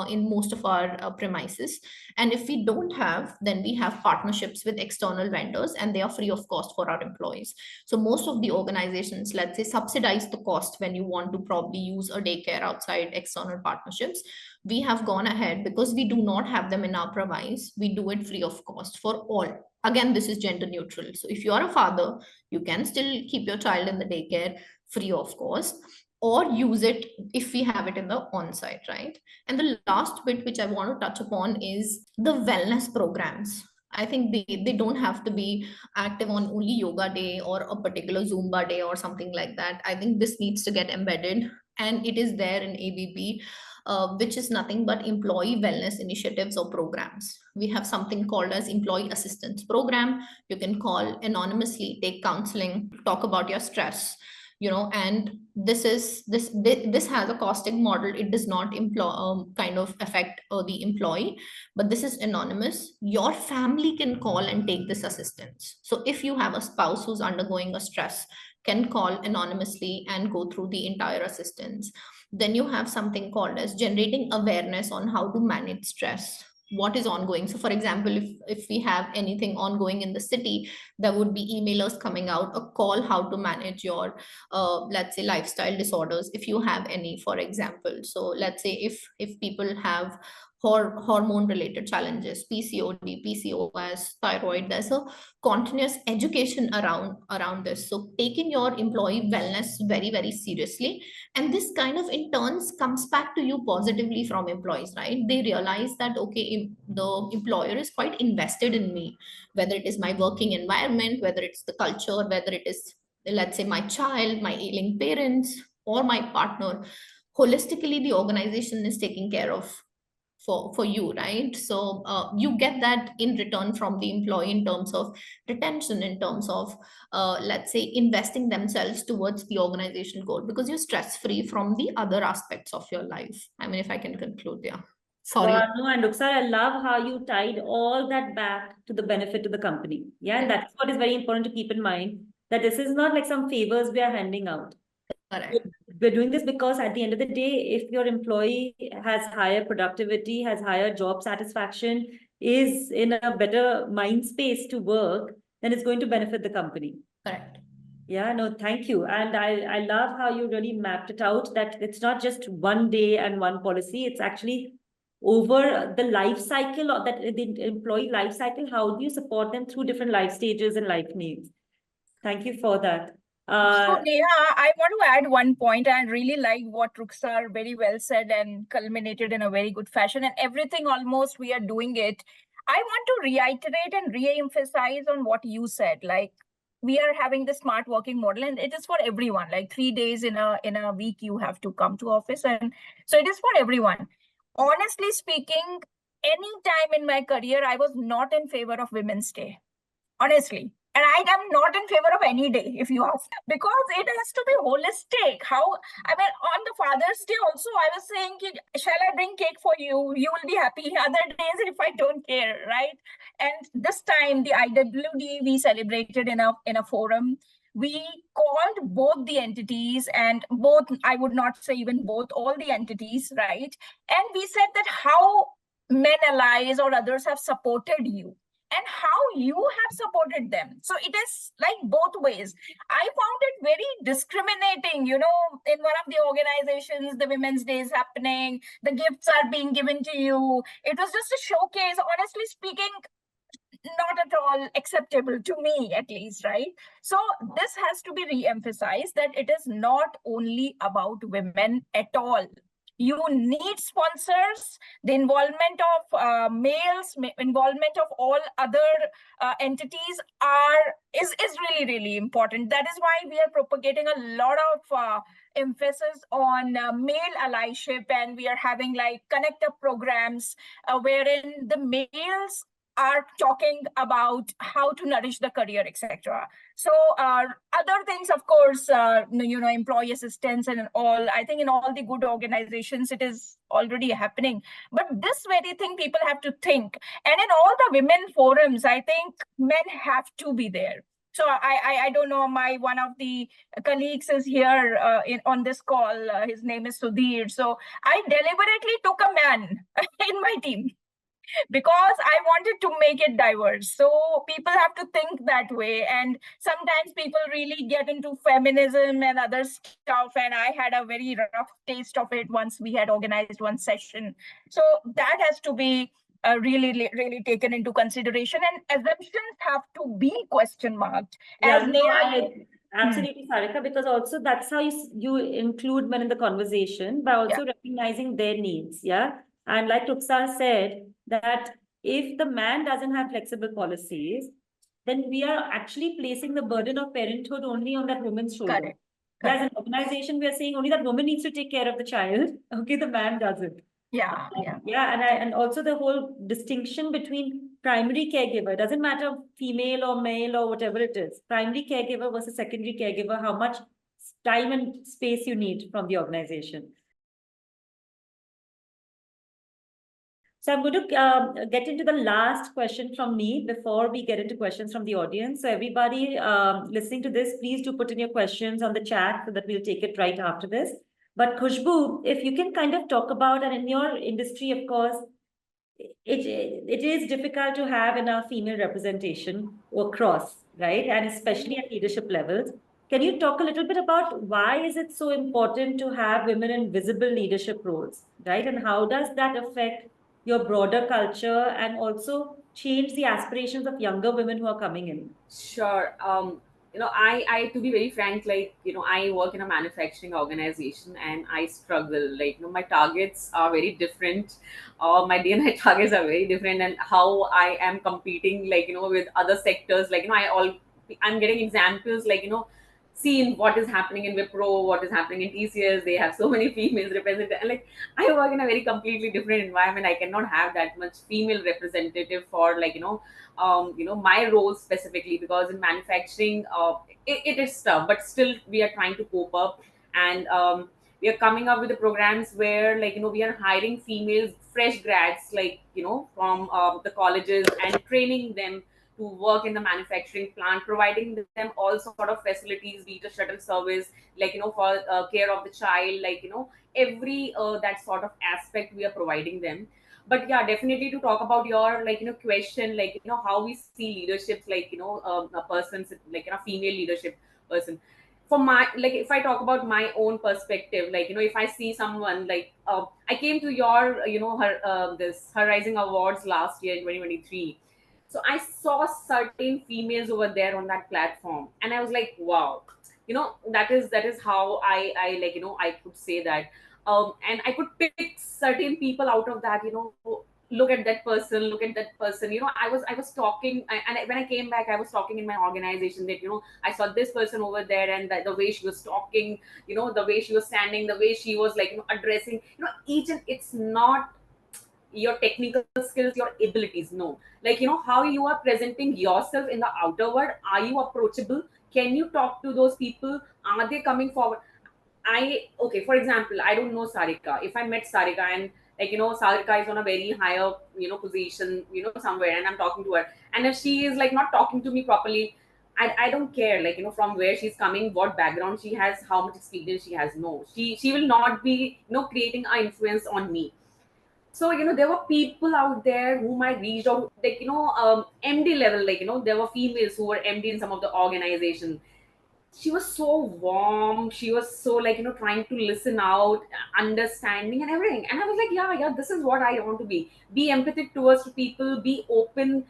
D: in most of our premises. And if we don't have, then we have partnerships with external vendors, and they are free of cost for our employees. So most of the organizations, let's say, subsidize the cost when you want to probably use a daycare outside external partnerships. We have gone ahead because we do not have them in our premise. We do it free of cost for all. Again, this is gender neutral. So if you are a father, you can still keep your child in the daycare free of cost, or use it if we have it in the on-site, right? And the last bit which I want to touch upon is the wellness programs. I think they don't have to be active on only yoga day or a particular Zumba day or something like that. I think this needs to get embedded, and it is there in ABP, which is nothing but employee wellness initiatives or programs. We have something called as employee assistance program. You can call anonymously, take counseling, talk about your stress, and this has a costing model. It does not kind of affect the employee, but this is anonymous. Your family can call and take this assistance. So if you have a spouse who's undergoing a stress, can call anonymously and go through the entire assistance. Then you have something called as generating awareness on how to manage stress, what is ongoing. So for example, if we have anything ongoing in the city, there would be emailers coming out, a call how to manage your let's say lifestyle disorders, if you have any, for example. So let's say if people have hormone related challenges, PCOD, PCOS, thyroid, there's a continuous education around this. So taking your employee wellness very, very seriously, and this kind of in turns comes back to you positively from employees, right? They realize that, okay, the employer is quite invested in me, whether it is my working environment, whether it's the culture, whether it is, let's say, my child, my ailing parents, or my partner. Holistically, the organization is taking care of for you, right? So you get that in return from the employee in terms of retention, in terms of let's say investing themselves towards the organization goal, because you're stress free from the other aspects of your life. I mean, if I can conclude, yeah. Sorry.
A: No, and Rukhsar, I love how you tied all that back to the benefit to the company. Yeah, and that's what is very important to keep in mind, that this is not like some favors we are handing out.
D: Correct.
A: We're doing this because at the end of the day, if your employee has higher productivity, has higher job satisfaction, is in a better mind space to work, then it's going to benefit the company.
D: Correct.
A: Yeah, no, thank you. And I love how you really mapped it out, that it's not just one day and one policy, it's actually over the life cycle, or that the employee life cycle. How do you support them through different life stages and life needs? Thank you for that.
B: So Neha, I want to add one point. I really like what Rukhsar very well said and culminated in a very good fashion, and everything almost we are doing it. I want to reiterate and re-emphasize on what you said. Like, we are having the smart working model, and it is for everyone. Like 3 days in a week you have to come to office, and so it is for everyone. Honestly speaking, any time in my career, I was not in favor of Women's Day. Honestly. And I am not in favor of any day, if you ask, because it has to be holistic. I mean, on the Father's Day also, I was saying, shall I bring cake for you? You will be happy. Other days, if I don't care, right? And this time, the IWD, we celebrated in a forum. We called both the entities, and both, I would not say even both, all the entities, right? And we said that how men allies or others have supported you, and how you have supported them. So it is like both ways. I found it very discriminating, in one of the organizations, the Women's Day is happening, the gifts are being given to you. It was just a showcase, honestly speaking, not at all acceptable to me, at least, right? So this has to be re-emphasized, that it is not only about women at all. You need sponsors, the involvement of males, involvement of all other entities is really, really important. That is why we are propagating a lot of emphasis on male allyship, and we are having like connect up programs wherein the males are talking about how to nourish the career, etc. So other things, of course, employee assistance and all. I think in all the good organizations, it is already happening. But this very thing people have to think. And in all the women forums, I think men have to be there. So I don't know, my one of the colleagues is here on this call. His name is Sudhir. So I deliberately took a man in my team because I wanted to make it diverse. So people have to think that way. And sometimes people really get into feminism and other stuff. And I had a very rough taste of it once we had organized one session. So that has to be really taken into consideration. And assumptions have to be question marked.
A: Yeah,
B: As
A: no,
B: Neha,
A: absolutely, Sarika, because also that's how you include men in the conversation by also recognizing their needs. Yeah. And like Ruksar said, that if the man doesn't have flexible policies, then we are actually placing the burden of parenthood only on that woman's shoulder.
B: correct.
A: Yeah, as an organization, we are saying only that woman needs to take care of the child. Okay, the man doesn't.
B: Yeah.
A: Yeah, and also the whole distinction between primary caregiver, doesn't matter female or male or whatever it is, primary caregiver versus secondary caregiver, how much time and space you need from the organization. So I'm going to get into the last question from me before we get into questions from the audience. So everybody listening to this, please do put in your questions on the chat so that we'll take it right after this. But Khushbu, if you can kind of talk about, and in your industry, of course, it is difficult to have enough female representation across, right? And especially at leadership levels. Can you talk a little bit about why is it so important to have women in visible leadership roles, right? And how does that affect your broader culture and also change the aspirations of younger women who are coming in?
E: Sure. I to be very frank, I work in a manufacturing organization and I struggle. My targets are very different. My DNA targets are very different, and how I am competing, with other sectors. I'm getting examples, seeing what is happening in Wipro, what is happening in TCS. They have so many females represented. And I work in a very completely different environment. I cannot have that much female representative for my role specifically, because in manufacturing it is tough, but still we are trying to cope up. And we are coming up with the programs where we are hiring females, fresh grads, from the colleges, and training them to work in the manufacturing plant, providing them all sort of facilities, be it a shuttle service, for care of the child, every that sort of aspect we are providing them. But yeah, definitely, to talk about your question, how we see leaderships, a person's a female leadership person. For my, if I talk about my own perspective, if I see someone, I came to your her this HerRising awards last year in 2023. So I saw certain females over there on that platform, and I was like, wow, that is how I I could say that. And I could pick certain people out of that. Look at that person. I was talking, and when I came back, I was talking in my organization that I saw this person over there, and the way she was talking, the way she was standing, the way she was addressing, each, and it's not your technical skills, your abilities. No, how you are presenting yourself in the outer world. Are you approachable? Can you talk to those people? Are they coming forward? Okay, for example, I don't know Sarika. If I met Sarika, and Sarika is on a very higher position, somewhere, and I'm talking to her, and if she is not talking to me properly, I don't care, from where she's coming, what background she has, how much experience she has. No, she will not be creating an influence on me. So there were people out there whom I reached out, MD level, there were females who were MD in some of the organizations. She was so warm, she was so trying to listen out, understanding and everything. And I was like, yeah, this is what I want to be empathetic towards people, be open,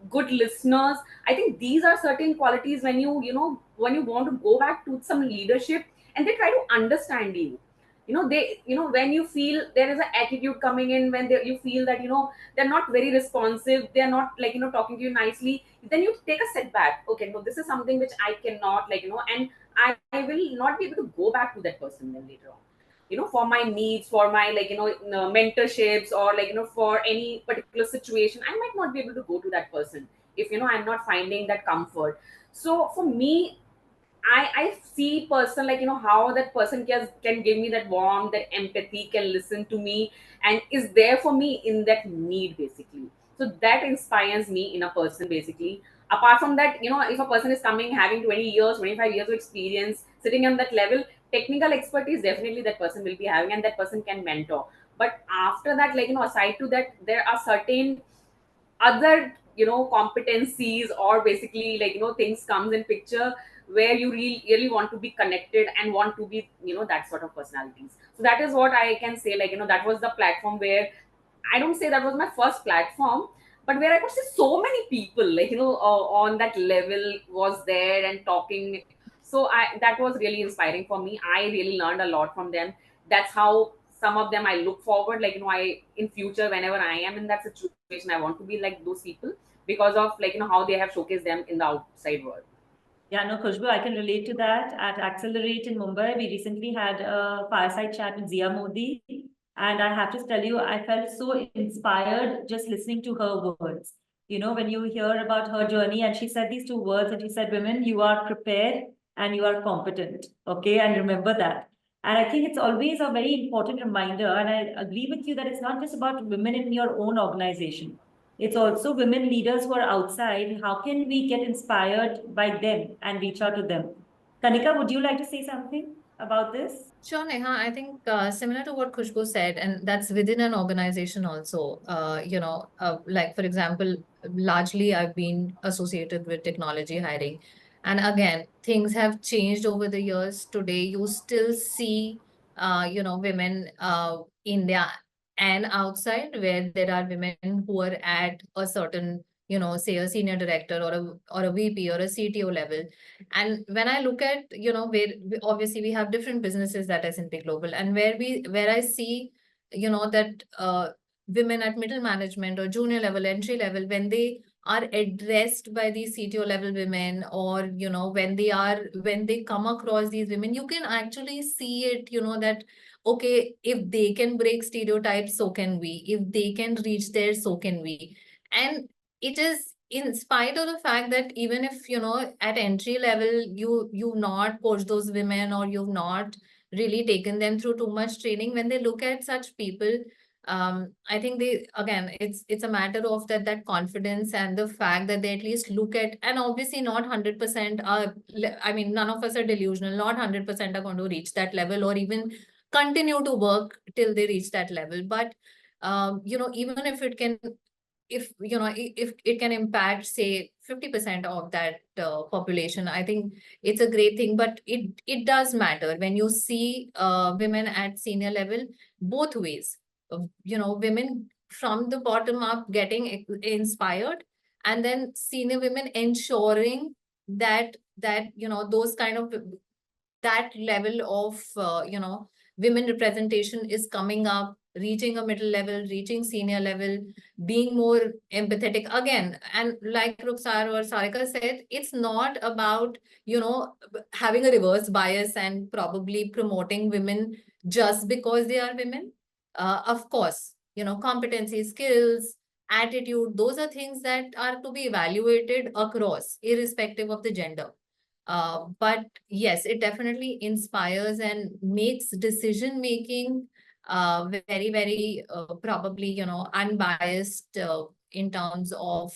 E: good listeners. I think these are certain qualities when when you want to go back to some leadership, and they try to understand you. They, when you feel there is an attitude coming in, when you feel that they're not very responsive, they're not talking to you nicely, then you take a setback. Okay, no, this is something which I cannot, and I will not be able to go back to that person then later on, for my needs, for my mentorships, or for any particular situation. I might not be able to go to that person if I'm not finding that comfort. So for me, I see person, how that person can give me that warmth, that empathy, can listen to me, and is there for me in that need, basically. So that inspires me in a person, basically. apart from that, if a person is coming having 20 years, 25 years of experience, sitting on that level, technical expertise definitely that person will be having, and that person can mentor. But after that, aside to that, there are certain other competencies, or basically things comes in picture, where you really want to be connected and want to be that sort of personalities. So that is what I can say, that was the platform where, I don't say that was my first platform, but where I could see so many people on that level was there and talking. So that was really inspiring for me. I really learned a lot from them. That's how some of them I look forward, I in future, whenever I am in that situation, I want to be like those people, because of how they have showcased them in the outside world.
A: Yeah, no, Khushbu, I can relate to that. At Accelerate in Mumbai, we recently had a fireside chat with Zia Modi. And I have to tell you, I felt so inspired just listening to her words. When you hear about her journey, and she said these two words, and she said, women, you are prepared and you are competent. Okay, and remember that. And I think it's always a very important reminder. And I agree with you that it's not just about women in your own organization. It's also women leaders who are outside. How can we get inspired by them and reach out to them? Kanika, would you like to say something about this?
C: Sure, Neha. I think similar to what Khushbu said, and that's within an organization also. Like for example, largely I've been associated with technology hiring. And again, things have changed over the years. Today, you still see, women India and outside, where there are women who are at a certain, say a senior director or a VP or a CTO level. And when I look at, where obviously we have different businesses at S&P Global, and where I see, that women at middle management or junior level, entry level, when they are addressed by these CTO level women, or when they come across these women, you can actually see it, that okay, if they can break stereotypes, so can we. If they can reach there, so can we. And it is in spite of the fact that even if at entry level you've not coached those women, or you've not really taken them through too much training, when they look at such people, I think they, again, it's a matter of that confidence, and the fact that they at least look at, and obviously not 100% I mean, none of us are delusional, not 100% are going to reach that level, or even continue to work till they reach that level. But even if it can, if it can impact, say, 50% of that population, I think it's a great thing. But it does matter when you see women at senior level, both ways. Women from the bottom up getting inspired, and then senior women ensuring that those kind of, that level of women representation is coming up, reaching a middle level, reaching senior level, being more empathetic again. And like Rukhsar or Sarika said, it's not about having a reverse bias and probably promoting women just because they are women. Of course, competency, skills, attitude, those are things that are to be evaluated across, irrespective of the gender. But yes, it definitely inspires and makes decision making very, very probably, unbiased in terms of,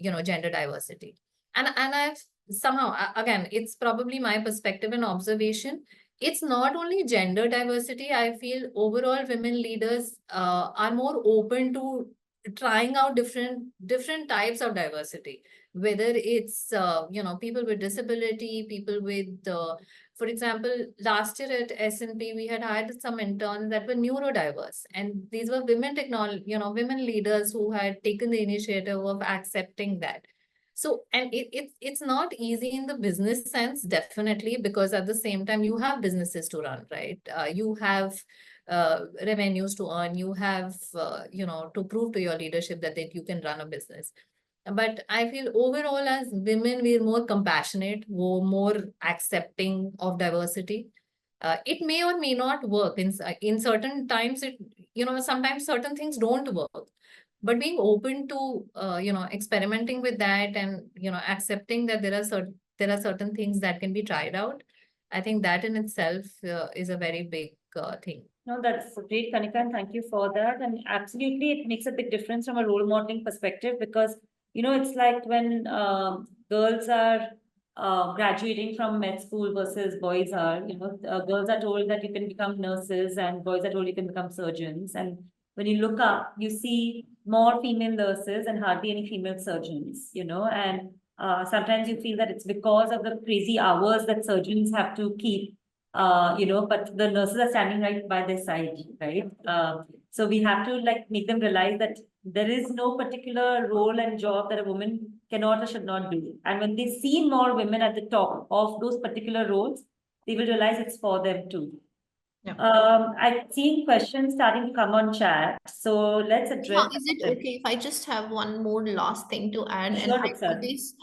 C: gender diversity. And I've somehow, again, it's probably my perspective and observation. It's not only gender diversity. I feel overall women leaders are more open to trying out different types of diversity, whether it's people with disability, people with for example, last year at S&P we had hired some interns that were neurodiverse, and these were women women leaders who had taken the initiative of accepting that. So, and it's not easy in the business sense, definitely, because at the same time you have businesses to run, right? You have revenues to earn, you have to prove to your leadership that you can run a business. But I feel overall, as women, we're more compassionate, we're more accepting of diversity. It may or may not work in certain times. Sometimes certain things don't work. But being open to experimenting with that, and accepting that there are certain things that can be tried out. I think that in itself is a very big thing.
A: No, that's great, Kanika, and thank you for that. And absolutely, it makes a big difference from a role modeling perspective, because It's like when girls are graduating from med school versus boys are, girls are told that you can become nurses and boys are told you can become surgeons. And when you look up, you see more female nurses and hardly any female surgeons, and sometimes you feel that it's because of the crazy hours that surgeons have to keep, but the nurses are standing right by their side, right? So we have to like make them realize that there is no particular role and job that a woman cannot or should not do. And when they see more women at the top of those particular roles, they will realize it's for them too.
D: Yeah.
A: I've seen questions starting to come on chat. So let's address.
D: Is it okay if I just have one more last thing to add?
A: Sure,
D: And I
A: Rukhsar.
D: always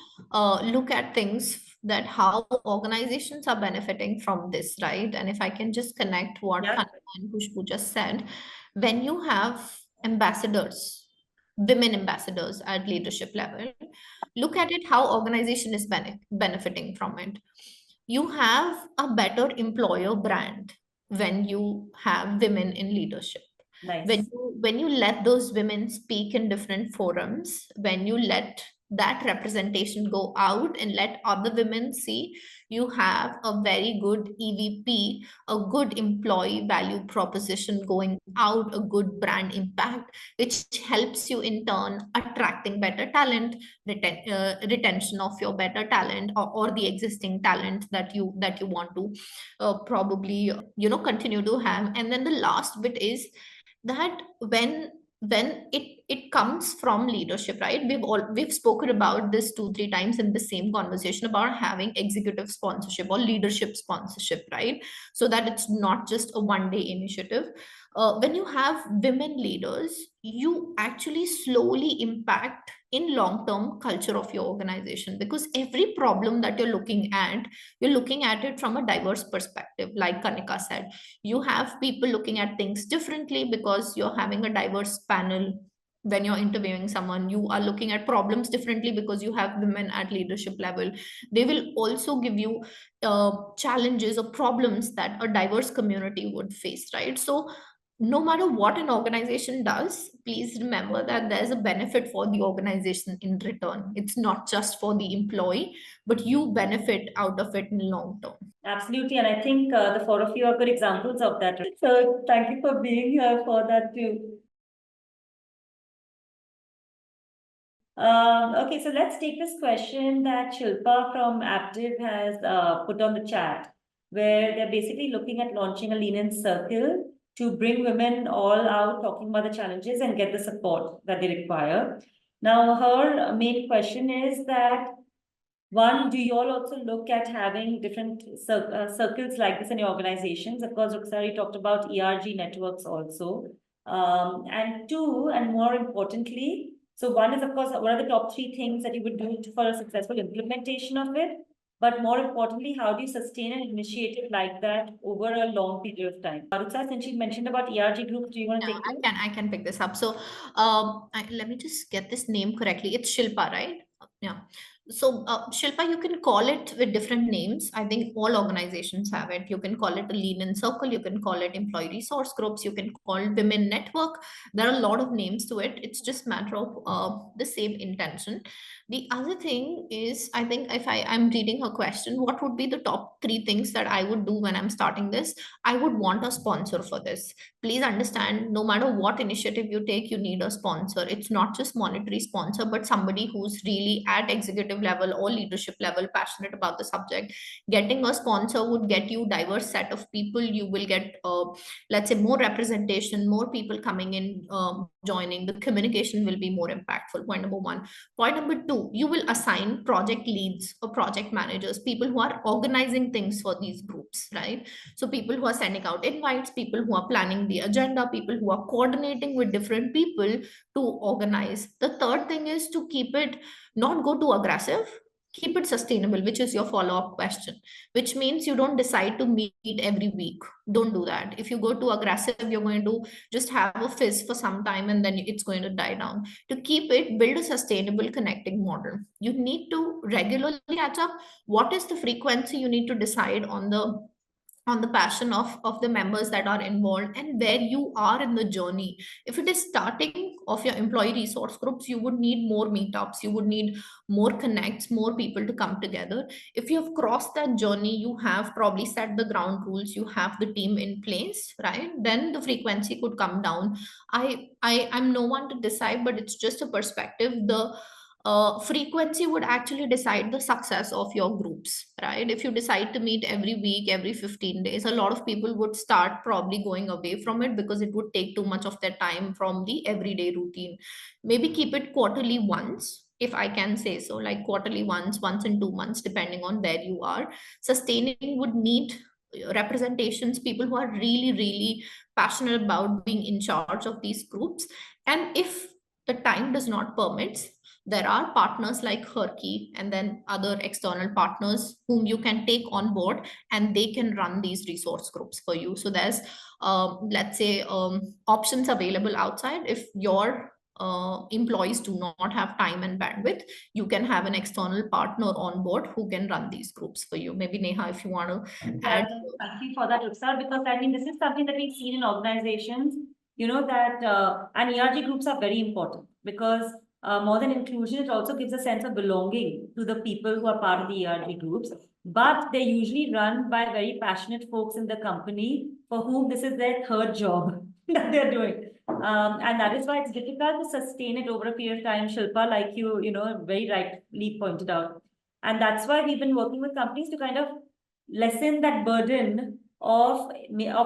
D: look at things that how organizations are benefiting from this, right? And if I can just connect what
A: Yeah.
D: Kanika and Khushbu just said, when you have ambassadors, women ambassadors at leadership level, look at it how organization is benefiting from it. You have a better employer brand when you have women in leadership.
A: Nice.
D: When you let those women speak in different forums, when you let that representation go out and let other women see, you have a very good EVP, a good employee value proposition going out, a good brand impact, which helps you in turn attracting better talent, retention of your better talent, or the existing talent that you want to probably continue to have. And then the last bit is that when it comes from leadership, right? We've spoken about this 2-3 times in the same conversation about having executive sponsorship or leadership sponsorship, right? So that it's not just a one-day initiative. When you have women leaders, you actually slowly impact in long-term culture of your organization, because every problem that you're looking at it from a diverse perspective. Like Kanika said, you have people looking at things differently because you're having a diverse panel. When you're interviewing someone, you are looking at problems differently because you have women at leadership level. They will also give you challenges or problems that a diverse community would face, right? So no matter what an organization does, please remember that there's a benefit for the organization in return. It's not just for the employee, but you benefit out of it in long term.
A: Absolutely. And I think the four of you are good examples of that. So thank you for being here for that too. Okay, so let's take this question that Shilpa from Aptiv has put on the chat, where they're basically looking at launching a lean-in circle to bring women all out talking about the challenges and get the support that they require. Now, her main question is that, one, do you all also look at having different circles like this in your organizations? Of course, Rukhsar, you talked about ERG networks also. And two, and more importantly, so one is, of course, what are the top 3 things that you would do for a successful implementation of it? But more importantly, how do you sustain an initiative like that over a long period of time? Rukhsar, since you mentioned about ERG groups, do you want to take it?
D: I can pick this up. So let me just get this name correctly. It's Shilpa, right? Yeah. So Shilpa, you can call it with different names. I think all organizations have it. You can call it a lean-in circle. You can call it employee resource groups. You can call it women network. There are a lot of names to it. It's just matter of the same intention. The other thing is, I think if I'm reading her question, what would be the top 3 things that I would do when I'm starting this? I would want a sponsor for this. Please understand, no matter what initiative you take, you need a sponsor. It's not just monetary sponsor, but somebody who's really at executive level or leadership level passionate about the subject. Getting a sponsor would get you diverse set of people. You will get let's say more representation, more people coming in, joining. The communication will be more impactful. Point number 1. Point number 2, you will assign project leads or project managers, people who are organizing things for these groups, right? So people who are sending out invites, people who are planning the agenda, people who are coordinating with different people to organize. The third thing is to keep it, not go too aggressive, keep it sustainable, which is your follow-up question, which means you don't decide to meet every week. Don't do that. If you go too aggressive, you're going to just have a fizz for some time and then it's going to die down. To keep it, build a sustainable connecting model. You need to regularly catch up. What is the frequency? You need to decide on the on the passion of the members that are involved and where you are in the journey. If it is starting of your employee resource groups, you would need more meetups, you would need more connects, more people to come together. If you have crossed that journey, you have probably set the ground rules, you have the team in place, right? Then the frequency could come down. I'm no one to decide, but it's just a perspective. The frequency would actually decide the success of your groups, right? If you decide to meet every week, every 15 days, a lot of people would start probably going away from it because it would take too much of their time from the everyday routine. Maybe keep it quarterly once, if I can say so, like quarterly once in 2 months, depending on where you are. Sustaining would need representations, people who are really, really passionate about being in charge of these groups. And if the time does not permit, there are partners like HerKey and then other external partners whom you can take on board, and they can run these resource groups for you. So there's, let's say, options available outside. If your employees do not have time and bandwidth, you can have an external partner on board who can run these groups for you. Maybe Neha, if you want to add.
A: Thank you for that, Ruksar, because I mean, this is something that we've seen in organizations, you know, that and ERG groups are very important because more than inclusion, it also gives a sense of belonging to the people who are part of the ERG groups. But they're usually run by very passionate folks in the company for whom this is their third job that they're doing. And that is why it's difficult to sustain it over a period of time, Shilpa, like you know, very rightly pointed out. And that's why we've been working with companies to kind of lessen that burden of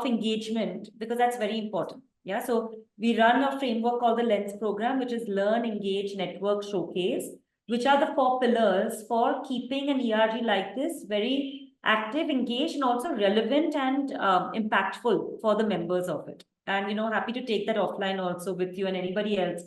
A: engagement, because that's very important. Yeah, so we run a framework called the Lens program, which is Learn, Engage, Network, Showcase, which are the 4 pillars for keeping an ERG like this very active, engaged, and also relevant and impactful for the members of it. And, you know, happy to take that offline also with you and anybody else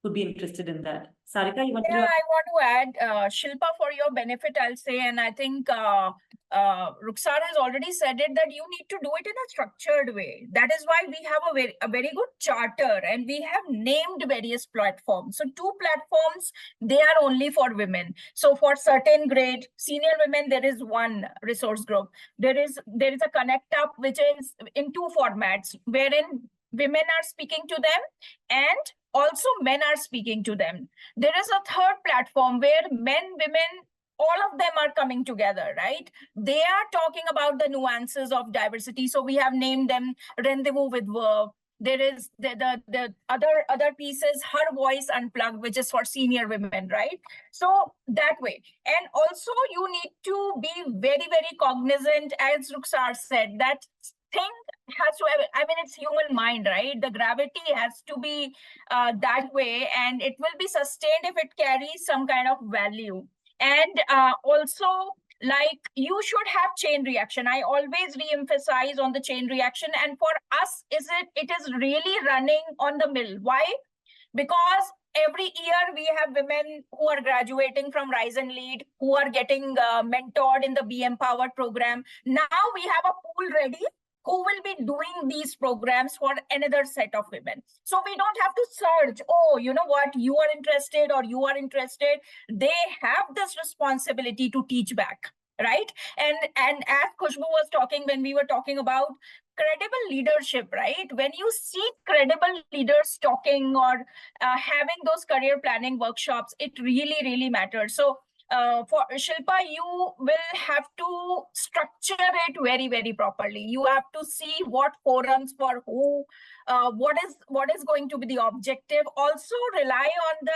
A: who'd be interested in that. Sarika, you want to?
B: Yeah, I want to add, Shilpa, for your benefit, I'll say, and I think Ruksar has already said it, that you need to do it in a structured way. That is why we have a very good charter, and we have named various platforms. So 2 platforms, they are only for women. So for certain grade senior women, there is one resource group. There is a Connect Up, which is in 2 formats, wherein women are speaking to them and also men are speaking to them. There is a third platform where men, women, all of them are coming together, right? They are talking about the nuances of diversity. So we have named them Rendezvous with Verve. There is the other pieces, Her Voice Unplugged, which is for senior women, right? So that way. And also you need to be very, very cognizant, as Ruksar said, that thing has to have, I mean, it's human mind, right? The gravity has to be that way, and it will be sustained if it carries some kind of value. And also, like, you should have chain reaction. I always re-emphasize on the chain reaction. And for us, it is really running on the mill. Why? Because every year we have women who are graduating from Rise and Lead, who are getting mentored in the Be Empowered program. Now we have a pool ready who will be doing these programs for another set of women. So we don't have to search, oh, you know what, you are interested or you are interested. They have this responsibility to teach back, right? And as Khushbu was talking, when we were talking about credible leadership, right? When you see credible leaders talking or having those career planning workshops, it really, really matters. So for Shilpa, you will have to structure it very, very properly. You have to see what forums for who, what is going to be the objective. Also rely on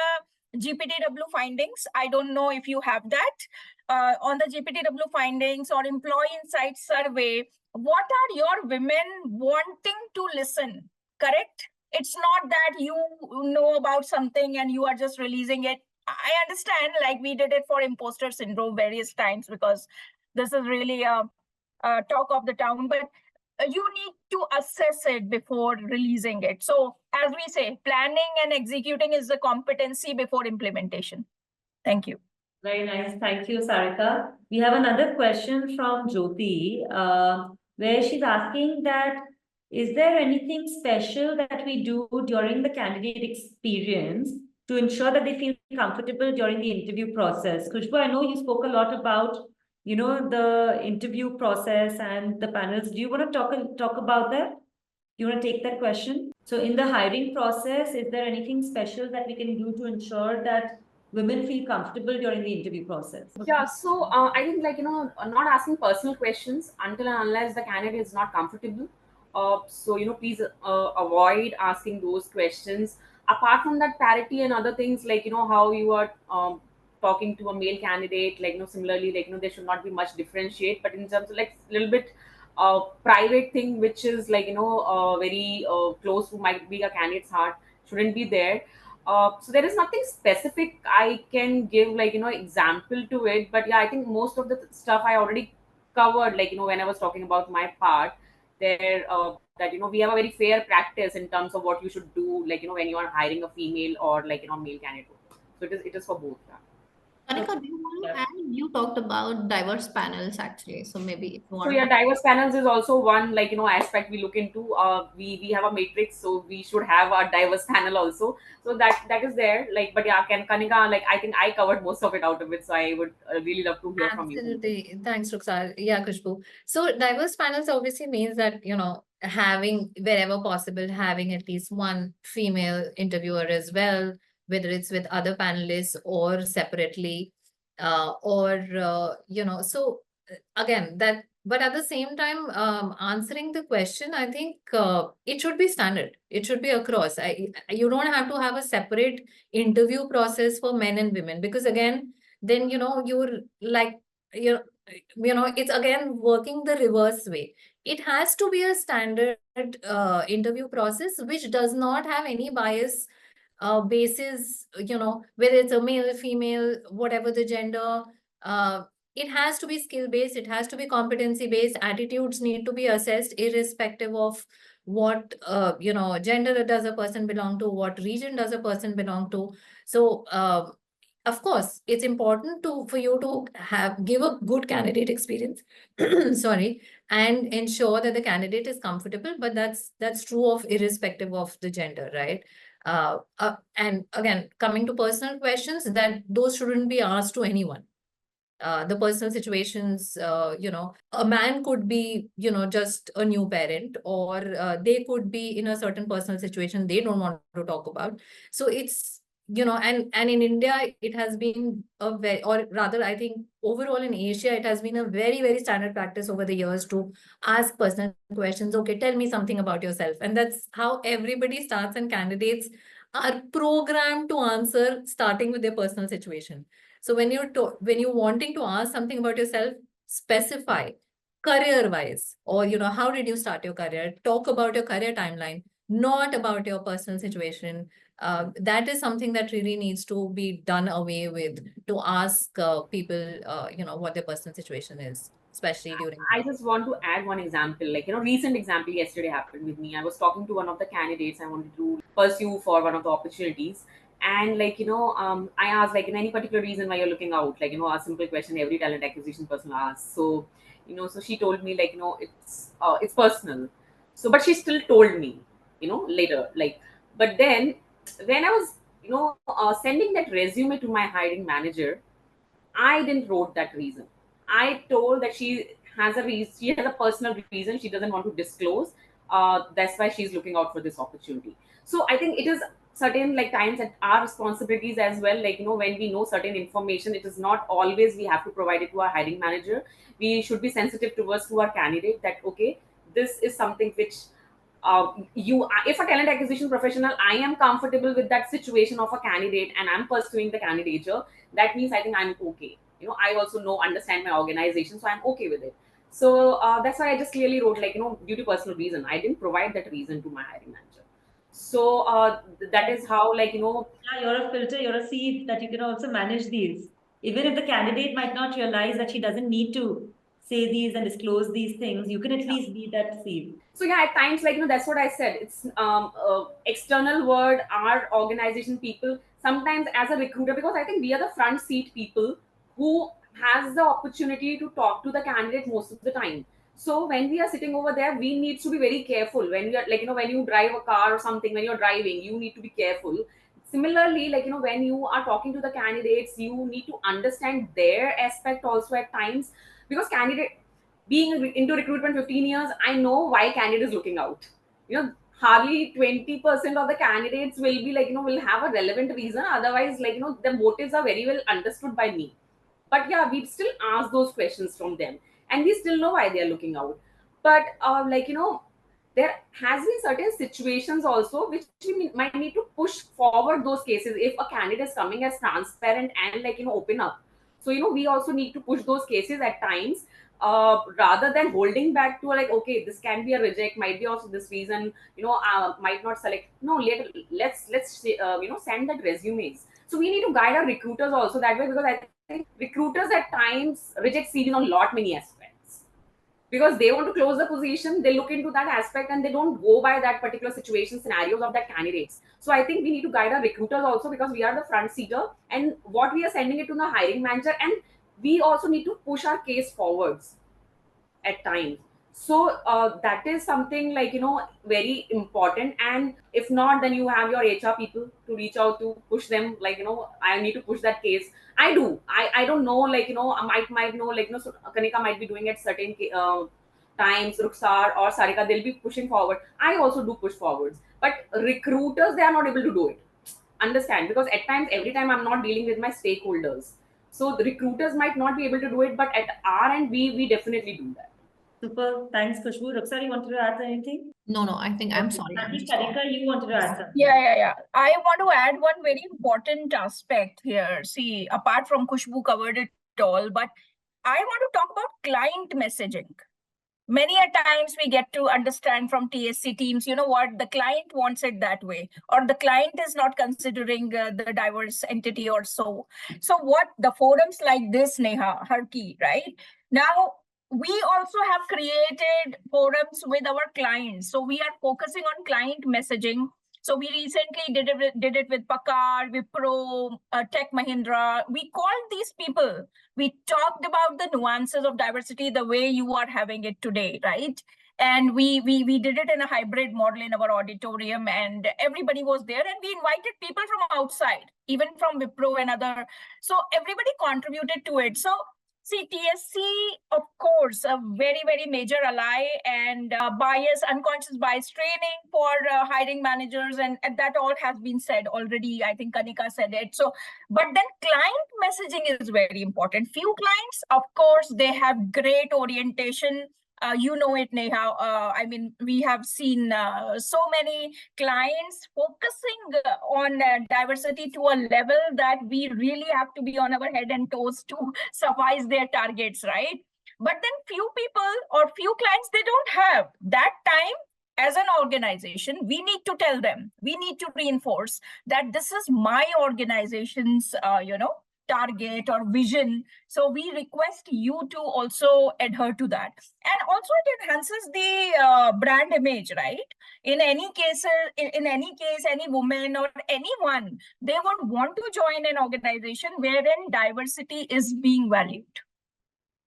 B: the GPTW findings. I don't know if you have that. On the GPTW findings or employee insight survey, what are your women wanting to listen, correct? It's not that you know about something and you are just releasing it. I understand, like we did it for imposter syndrome various times, because this is really a talk of the town, but you need to assess it before releasing it. So as we say, planning and executing is the competency before implementation. Thank you.
A: Very nice. Thank you, Sarika. We have another question from Jyoti, where she's asking that, is there anything special that we do during the candidate experience to ensure that they feel comfortable during the interview process? Khushbu, I know you spoke a lot about, the interview process and the panels. Do you want to talk about that? You want to take that question? So in the hiring process, is there anything special that we can do to ensure that women feel comfortable during the interview process?
E: Yeah, so I think not asking personal questions until and unless the candidate is not comfortable. So please avoid asking those questions. Apart from that, parity and other things like how you are talking to a male candidate, like similarly, like there should not be much differentiate. But in terms of like little bit private thing, which is like very close to might be a candidate's heart, shouldn't be there. So there is nothing specific I can give like example to it, but yeah, I think most of the stuff I already covered like when I was talking about my part there, that we have a very fair practice in terms of what you should do like when you are hiring a female or like male candidate. So it is for both. Yeah.
D: Kanika, do you want to
A: Yeah.
D: add? You talked about diverse panels actually, so maybe if you
E: So
D: want
E: yeah,
D: to.
E: diverse panels is also one like aspect we look into. We have a matrix, so we should have a diverse panel also. So that is there. Like, but yeah, can Kanika, like I think I covered most of it out of it. So I would really love to hear from you.
C: Absolutely. Thanks, Ruxar. Yeah, Khushbu. So diverse panels obviously means that, having wherever possible, having at least one female interviewer as well, whether it's with other panelists or separately, so again, that, but at the same time, answering the question, I think it should be standard. It should be across. You don't have to have a separate interview process for men and women, because again, then you're like you know it's again working the reverse way. It has to be a standard interview process which does not have any bias basis, whether it's a male, female, whatever the gender. uh, it has to be skill based, it has to be competency based. Attitudes need to be assessed irrespective of what gender does a person belong to, what region does a person belong to. So of course, it's important for you to give a good candidate experience, sorry, and ensure that the candidate is comfortable. But that's true of irrespective of the gender, right? And again, coming to personal questions, that those shouldn't be asked to anyone. The personal situations, a man could be, just a new parent, or they could be in a certain personal situation they don't want to talk about. So it's, and in India, it has been a very, or rather, I think overall in Asia, it has been a very, very standard practice over the years to ask personal questions. Okay, tell me something about yourself. And that's how everybody starts, and candidates are programmed to answer starting with their personal situation. So when you're wanting to ask something about yourself, specify career wise, or how did you start your career? Talk about your career timeline, not about your personal situation. That is something that really needs to be done away with, to ask people, what their personal situation is, especially during.
E: I just want to add one example, like recent example yesterday happened with me. I was talking to one of the candidates I wanted to pursue for one of the opportunities, and like I asked like in any particular reason why you're looking out, like a simple question every talent acquisition person asks. So so she told me like it's personal. So but she still told me later like, but then when I was sending that resume to my hiring manager, I didn't wrote that reason. I told that she has a reason. She has a personal reason. She doesn't want to disclose. That's why she's looking out for this opportunity. So I think it is certain like times that our responsibilities as well. Like when we know certain information, it is not always we have to provide it to our hiring manager. We should be sensitive towards to our candidate that okay, this is something which you if a talent acquisition professional I am comfortable with that situation of a candidate and I'm pursuing the candidature, that means I think I'm okay. I also know understand my organization, so I'm okay with it. So that's why I just clearly wrote like due to personal reason I didn't provide that reason to my hiring manager. So that is how like
A: Yeah, you're a filter, you're a sieve that you can also manage these. Even if the candidate might not realize that she doesn't need to say these and disclose these things, you can at least be that sieve.
E: So yeah, at times like that's what I said, it's external word, our organization people sometimes as a recruiter, because I think we are the front seat people who has the opportunity to talk to the candidate most of the time. So when we are sitting over there, we need to be very careful when we are like when you drive a car or something, when you're driving you need to be careful. Similarly, like, when you are talking to the candidates, you need to understand their aspect also at times, because candidate, being into recruitment 15 years, I know why candidate is looking out. Hardly 20% of the candidates will be like, will have a relevant reason. Otherwise, like, the motives are very well understood by me. But yeah, we still ask those questions from them, and we still know why they are looking out. But there has been certain situations also which we might need to push forward those cases if a candidate is coming as transparent and, like, open up. So we also need to push those cases at times, rather than holding back to, like, okay, this can be a reject, might be also this reason, might not select. No, let's send that resumes. So we need to guide our recruiters also that way, because I think recruiters at times reject CVs on lot many aspects, because they want to close the position, they look into that aspect and they don't go by that particular situation scenarios of that candidates. So I think we need to guide our recruiters also, because we are the front seater, and what we are sending it to the hiring manager, and we also need to push our case forwards at times. So that is something, like, very important. And if not, then you have your HR people to reach out to push them, like, I need to push that case. I don't know, like, I might know, like, so Kanika might be doing it certain times, Ruksar or Sarika, they'll be pushing forward. I also do push forwards, but recruiters, they are not able to do it. Understand? Because at times, every time, I'm not dealing with my stakeholders, so the recruiters might not be able to do it, but at our end, we definitely do that.
A: Super. Thanks, Khushbu. Ruksar, you wanted to add anything?
D: No, I think I'm
A: Okay.
D: sorry.
A: I think Kanika, you wanted to add something.
B: Yeah. I want to add one very important aspect here. See, apart from Khushbu covered it all, but I want to talk about client messaging. Many a times we get to understand from TSC teams, you know what, the client wants it that way, or the client is not considering the diverse entity or so. So what the forums like this, Neha, HerKey, right? Now, we also have created forums with our clients. So we are focusing on client messaging. So we recently did it with Pakar, Wipro, Tech Mahindra. We called these people. We talked about the nuances of diversity the way you are having it today, right? And we did it in a hybrid model in our auditorium, and everybody was there, and we invited people from outside, even from Wipro and other. So everybody contributed to it. So see, TSC, of course, a very, very major ally, and unconscious bias training for hiring managers, and that all has been said already. I think Kanika said it. So, but then client messaging is very important. Few clients, of course, they have great orientation. You know it, Neha. I mean, we have seen so many clients focusing on diversity to a level that we really have to be on our head and toes to suffice their targets, right? But then few people or few clients, they don't have that time. As an organization, we need to tell them, we need to reinforce that this is my organization's, target or vision. So we request you to also adhere to that. And also it enhances the brand image, right? In any case, any woman or anyone, they would want to join an organization wherein diversity is being valued.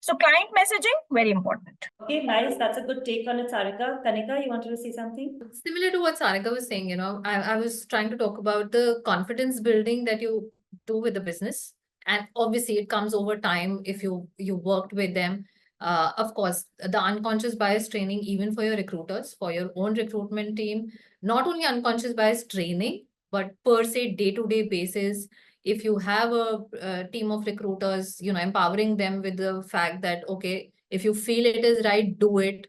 B: So client messaging, very important.
A: Okay, nice. That's a good take on it, Sarika. Kanika, you wanted to say something?
C: Similar to what Sarika was saying, I was trying to talk about the confidence building that you do with the business. And obviously it comes over time if you worked with them. Of course, the unconscious bias training, even for your recruiters, for your own recruitment team, not only unconscious bias training, but per se day-to-day basis. If you have a team of recruiters, empowering them with the fact that, okay, if you feel it is right, do it.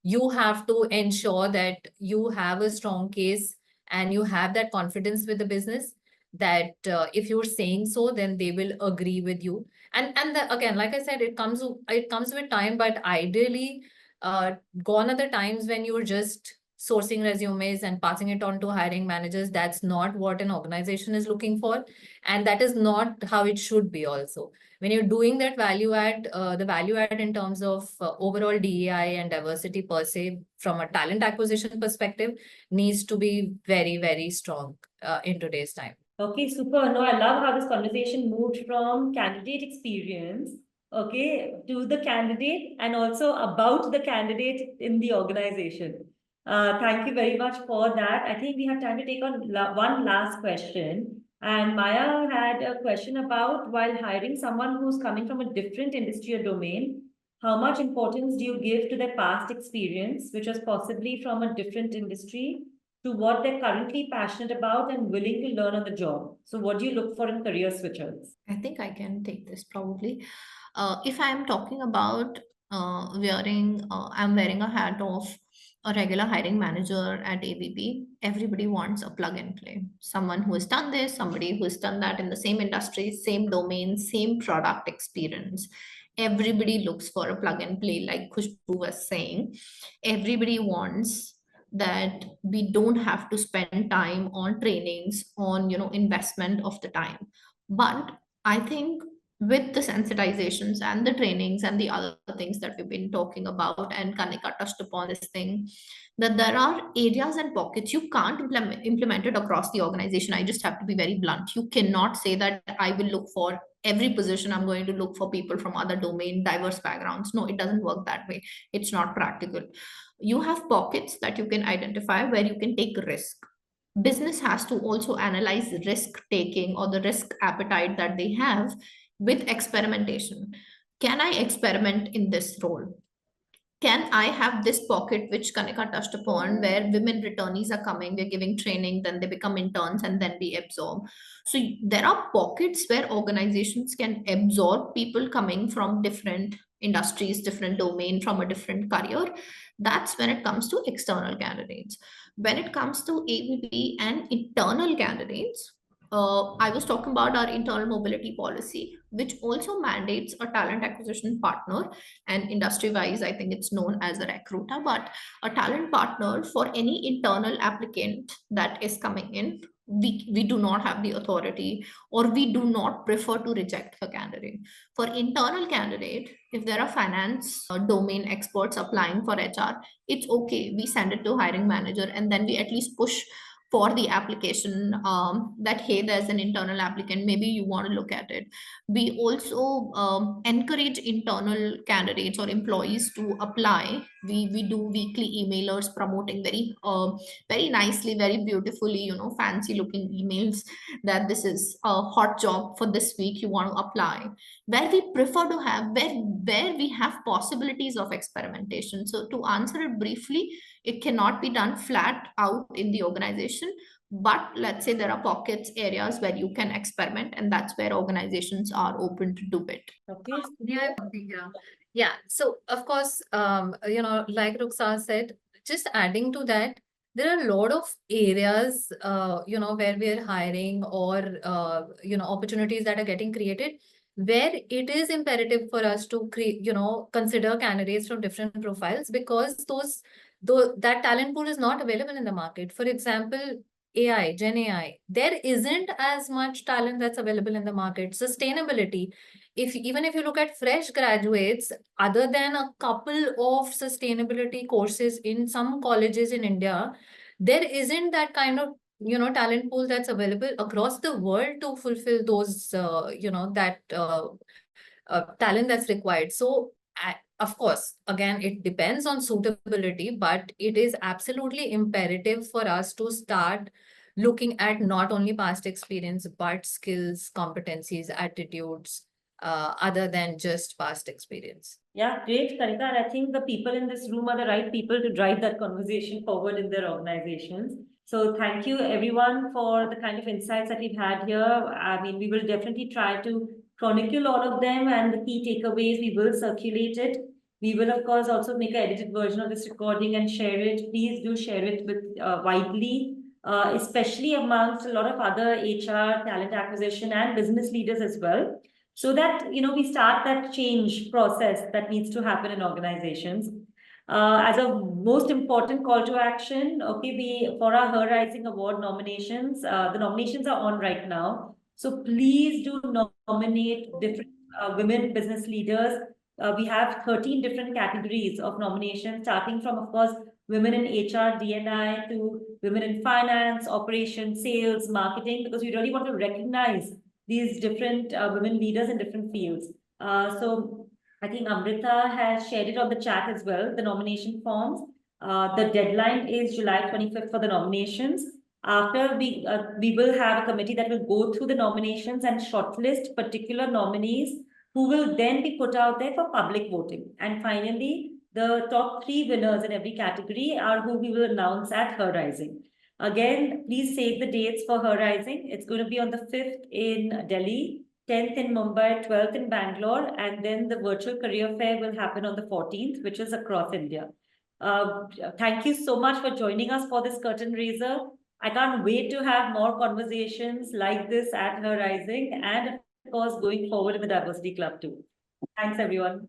C: You have to ensure that you have a strong case and you have that confidence with the business that if you're saying so, then they will agree with you. And again, like I said, it comes with time, but ideally, gone are the times when you're just sourcing resumes and passing it on to hiring managers. That's not what an organization is looking for, and that is not how it should be also. When you're doing that value add, the value add in terms of overall DEI and diversity per se, from a talent acquisition perspective, needs to be very, very strong in today's time.
A: Okay, super. No, I love how this conversation moved from candidate experience, okay, to the candidate and also about the candidate in the organization. Thank you very much for that. I think we have time to take on one last question. And Maya had a question about, while hiring someone who's coming from a different industry or domain, how much importance do you give to their past experience, which was possibly from a different industry, to what they're currently passionate about and willing to learn on the job? So what do you look for in career switchers?
D: I think I can take this probably. If I am talking about I'm wearing a hat of a regular hiring manager at ABP. Everybody wants a plug and play. Someone who has done this, somebody who has done that in the same industry, same domain, same product experience. Everybody looks for a plug and play, like Khushbu was saying. Everybody wants that we don't have to spend time on trainings, on investment of the time. But I think with the sensitizations and the trainings and the other things that we've been talking about, and Kanika touched upon this thing, that there are areas and pockets you can't implement it across the organization. I just have to be very blunt. You cannot say that I will look for every position, I'm going to look for people from other domain, diverse backgrounds. No, it doesn't work that way. It's not practical. You have pockets that you can identify where you can take risk. Business has to also analyze risk taking or the risk appetite that they have with experimentation. Can I experiment in this role? Can I have this pocket which Kanika touched upon, where women returnees are coming, we're giving training, then they become interns, and then we absorb. So there are pockets where organizations can absorb people coming from different industries, different domain, from a different career. That's when it comes to external candidates. When it comes to ABB and internal candidates, I was talking about our internal mobility policy, which also mandates a talent acquisition partner. And industry wise, I think it's known as a recruiter, but a talent partner for any internal applicant that is coming in. We do not have the authority, or we do not prefer to reject the candidate. For internal candidate, if there are finance domain experts applying for HR, it's okay. We send it to hiring manager, and then we at least push for the application, that hey, there's an internal applicant, maybe you want to look at it. We also encourage internal candidates or employees to apply. We do weekly emailers promoting very nicely, very beautifully, fancy looking emails, that this is a hot job for this week, you want to apply. Where we prefer to have, where we have possibilities of experimentation. So to answer it briefly, it cannot be done flat out in the organization, but let's say there are pockets, areas where you can experiment, and that's where organizations are open to do it.
A: Okay.
C: Yeah. So of course, like Ruxar said, just adding to that, there are a lot of areas, where we are hiring, or opportunities that are getting created, where it is imperative for us to consider candidates from different profiles, because that talent pool is not available in the market. For example, AI, Gen AI, there isn't as much talent that's available in the market. Sustainability, even if you look at fresh graduates, other than a couple of sustainability courses in some colleges in India, there isn't that kind of talent pool that's available across the world to fulfill those talent that's required. So of course, again, it depends on suitability, but it is absolutely imperative for us to start looking at not only past experience, but skills, competencies, attitudes, other than just past experience.
A: Yeah, great, Kanika. And I think the people in this room are the right people to drive that conversation forward in their organizations. So thank you everyone for the kind of insights that we've had here. I mean, we will definitely try to chronicle all of them, and the key takeaways, we will circulate it. We will, of course, also make an edited version of this recording and share it. Please do share it with widely, especially amongst a lot of other HR, talent acquisition, and business leaders as well, so that we start that change process that needs to happen in organizations. As a most important call to action, okay, we for our HerRising Award nominations, the nominations are on right now. So please do nominate different women business leaders. We have 13 different categories of nominations, starting from, of course, women in HR, D&I, to women in finance, operations, sales, marketing, because we really want to recognize these different women leaders in different fields. So I think Amrita has shared it on the chat as well, the nomination forms. The deadline is July 25th for the nominations. After we will have a committee that will go through the nominations and shortlist particular nominees who will then be put out there for public voting. And finally, the top 3 winners in every category are who we will announce at HerRising. Again, please save the dates for HerRising. It's going to be on the 5th in Delhi, 10th in Mumbai, 12th in Bangalore, and then the virtual career fair will happen on the 14th, which is across India. Thank you so much for joining us for this curtain raiser. I can't wait to have more conversations like this at HerRising and, of course, going forward in the Diversity Club too. Thanks, everyone.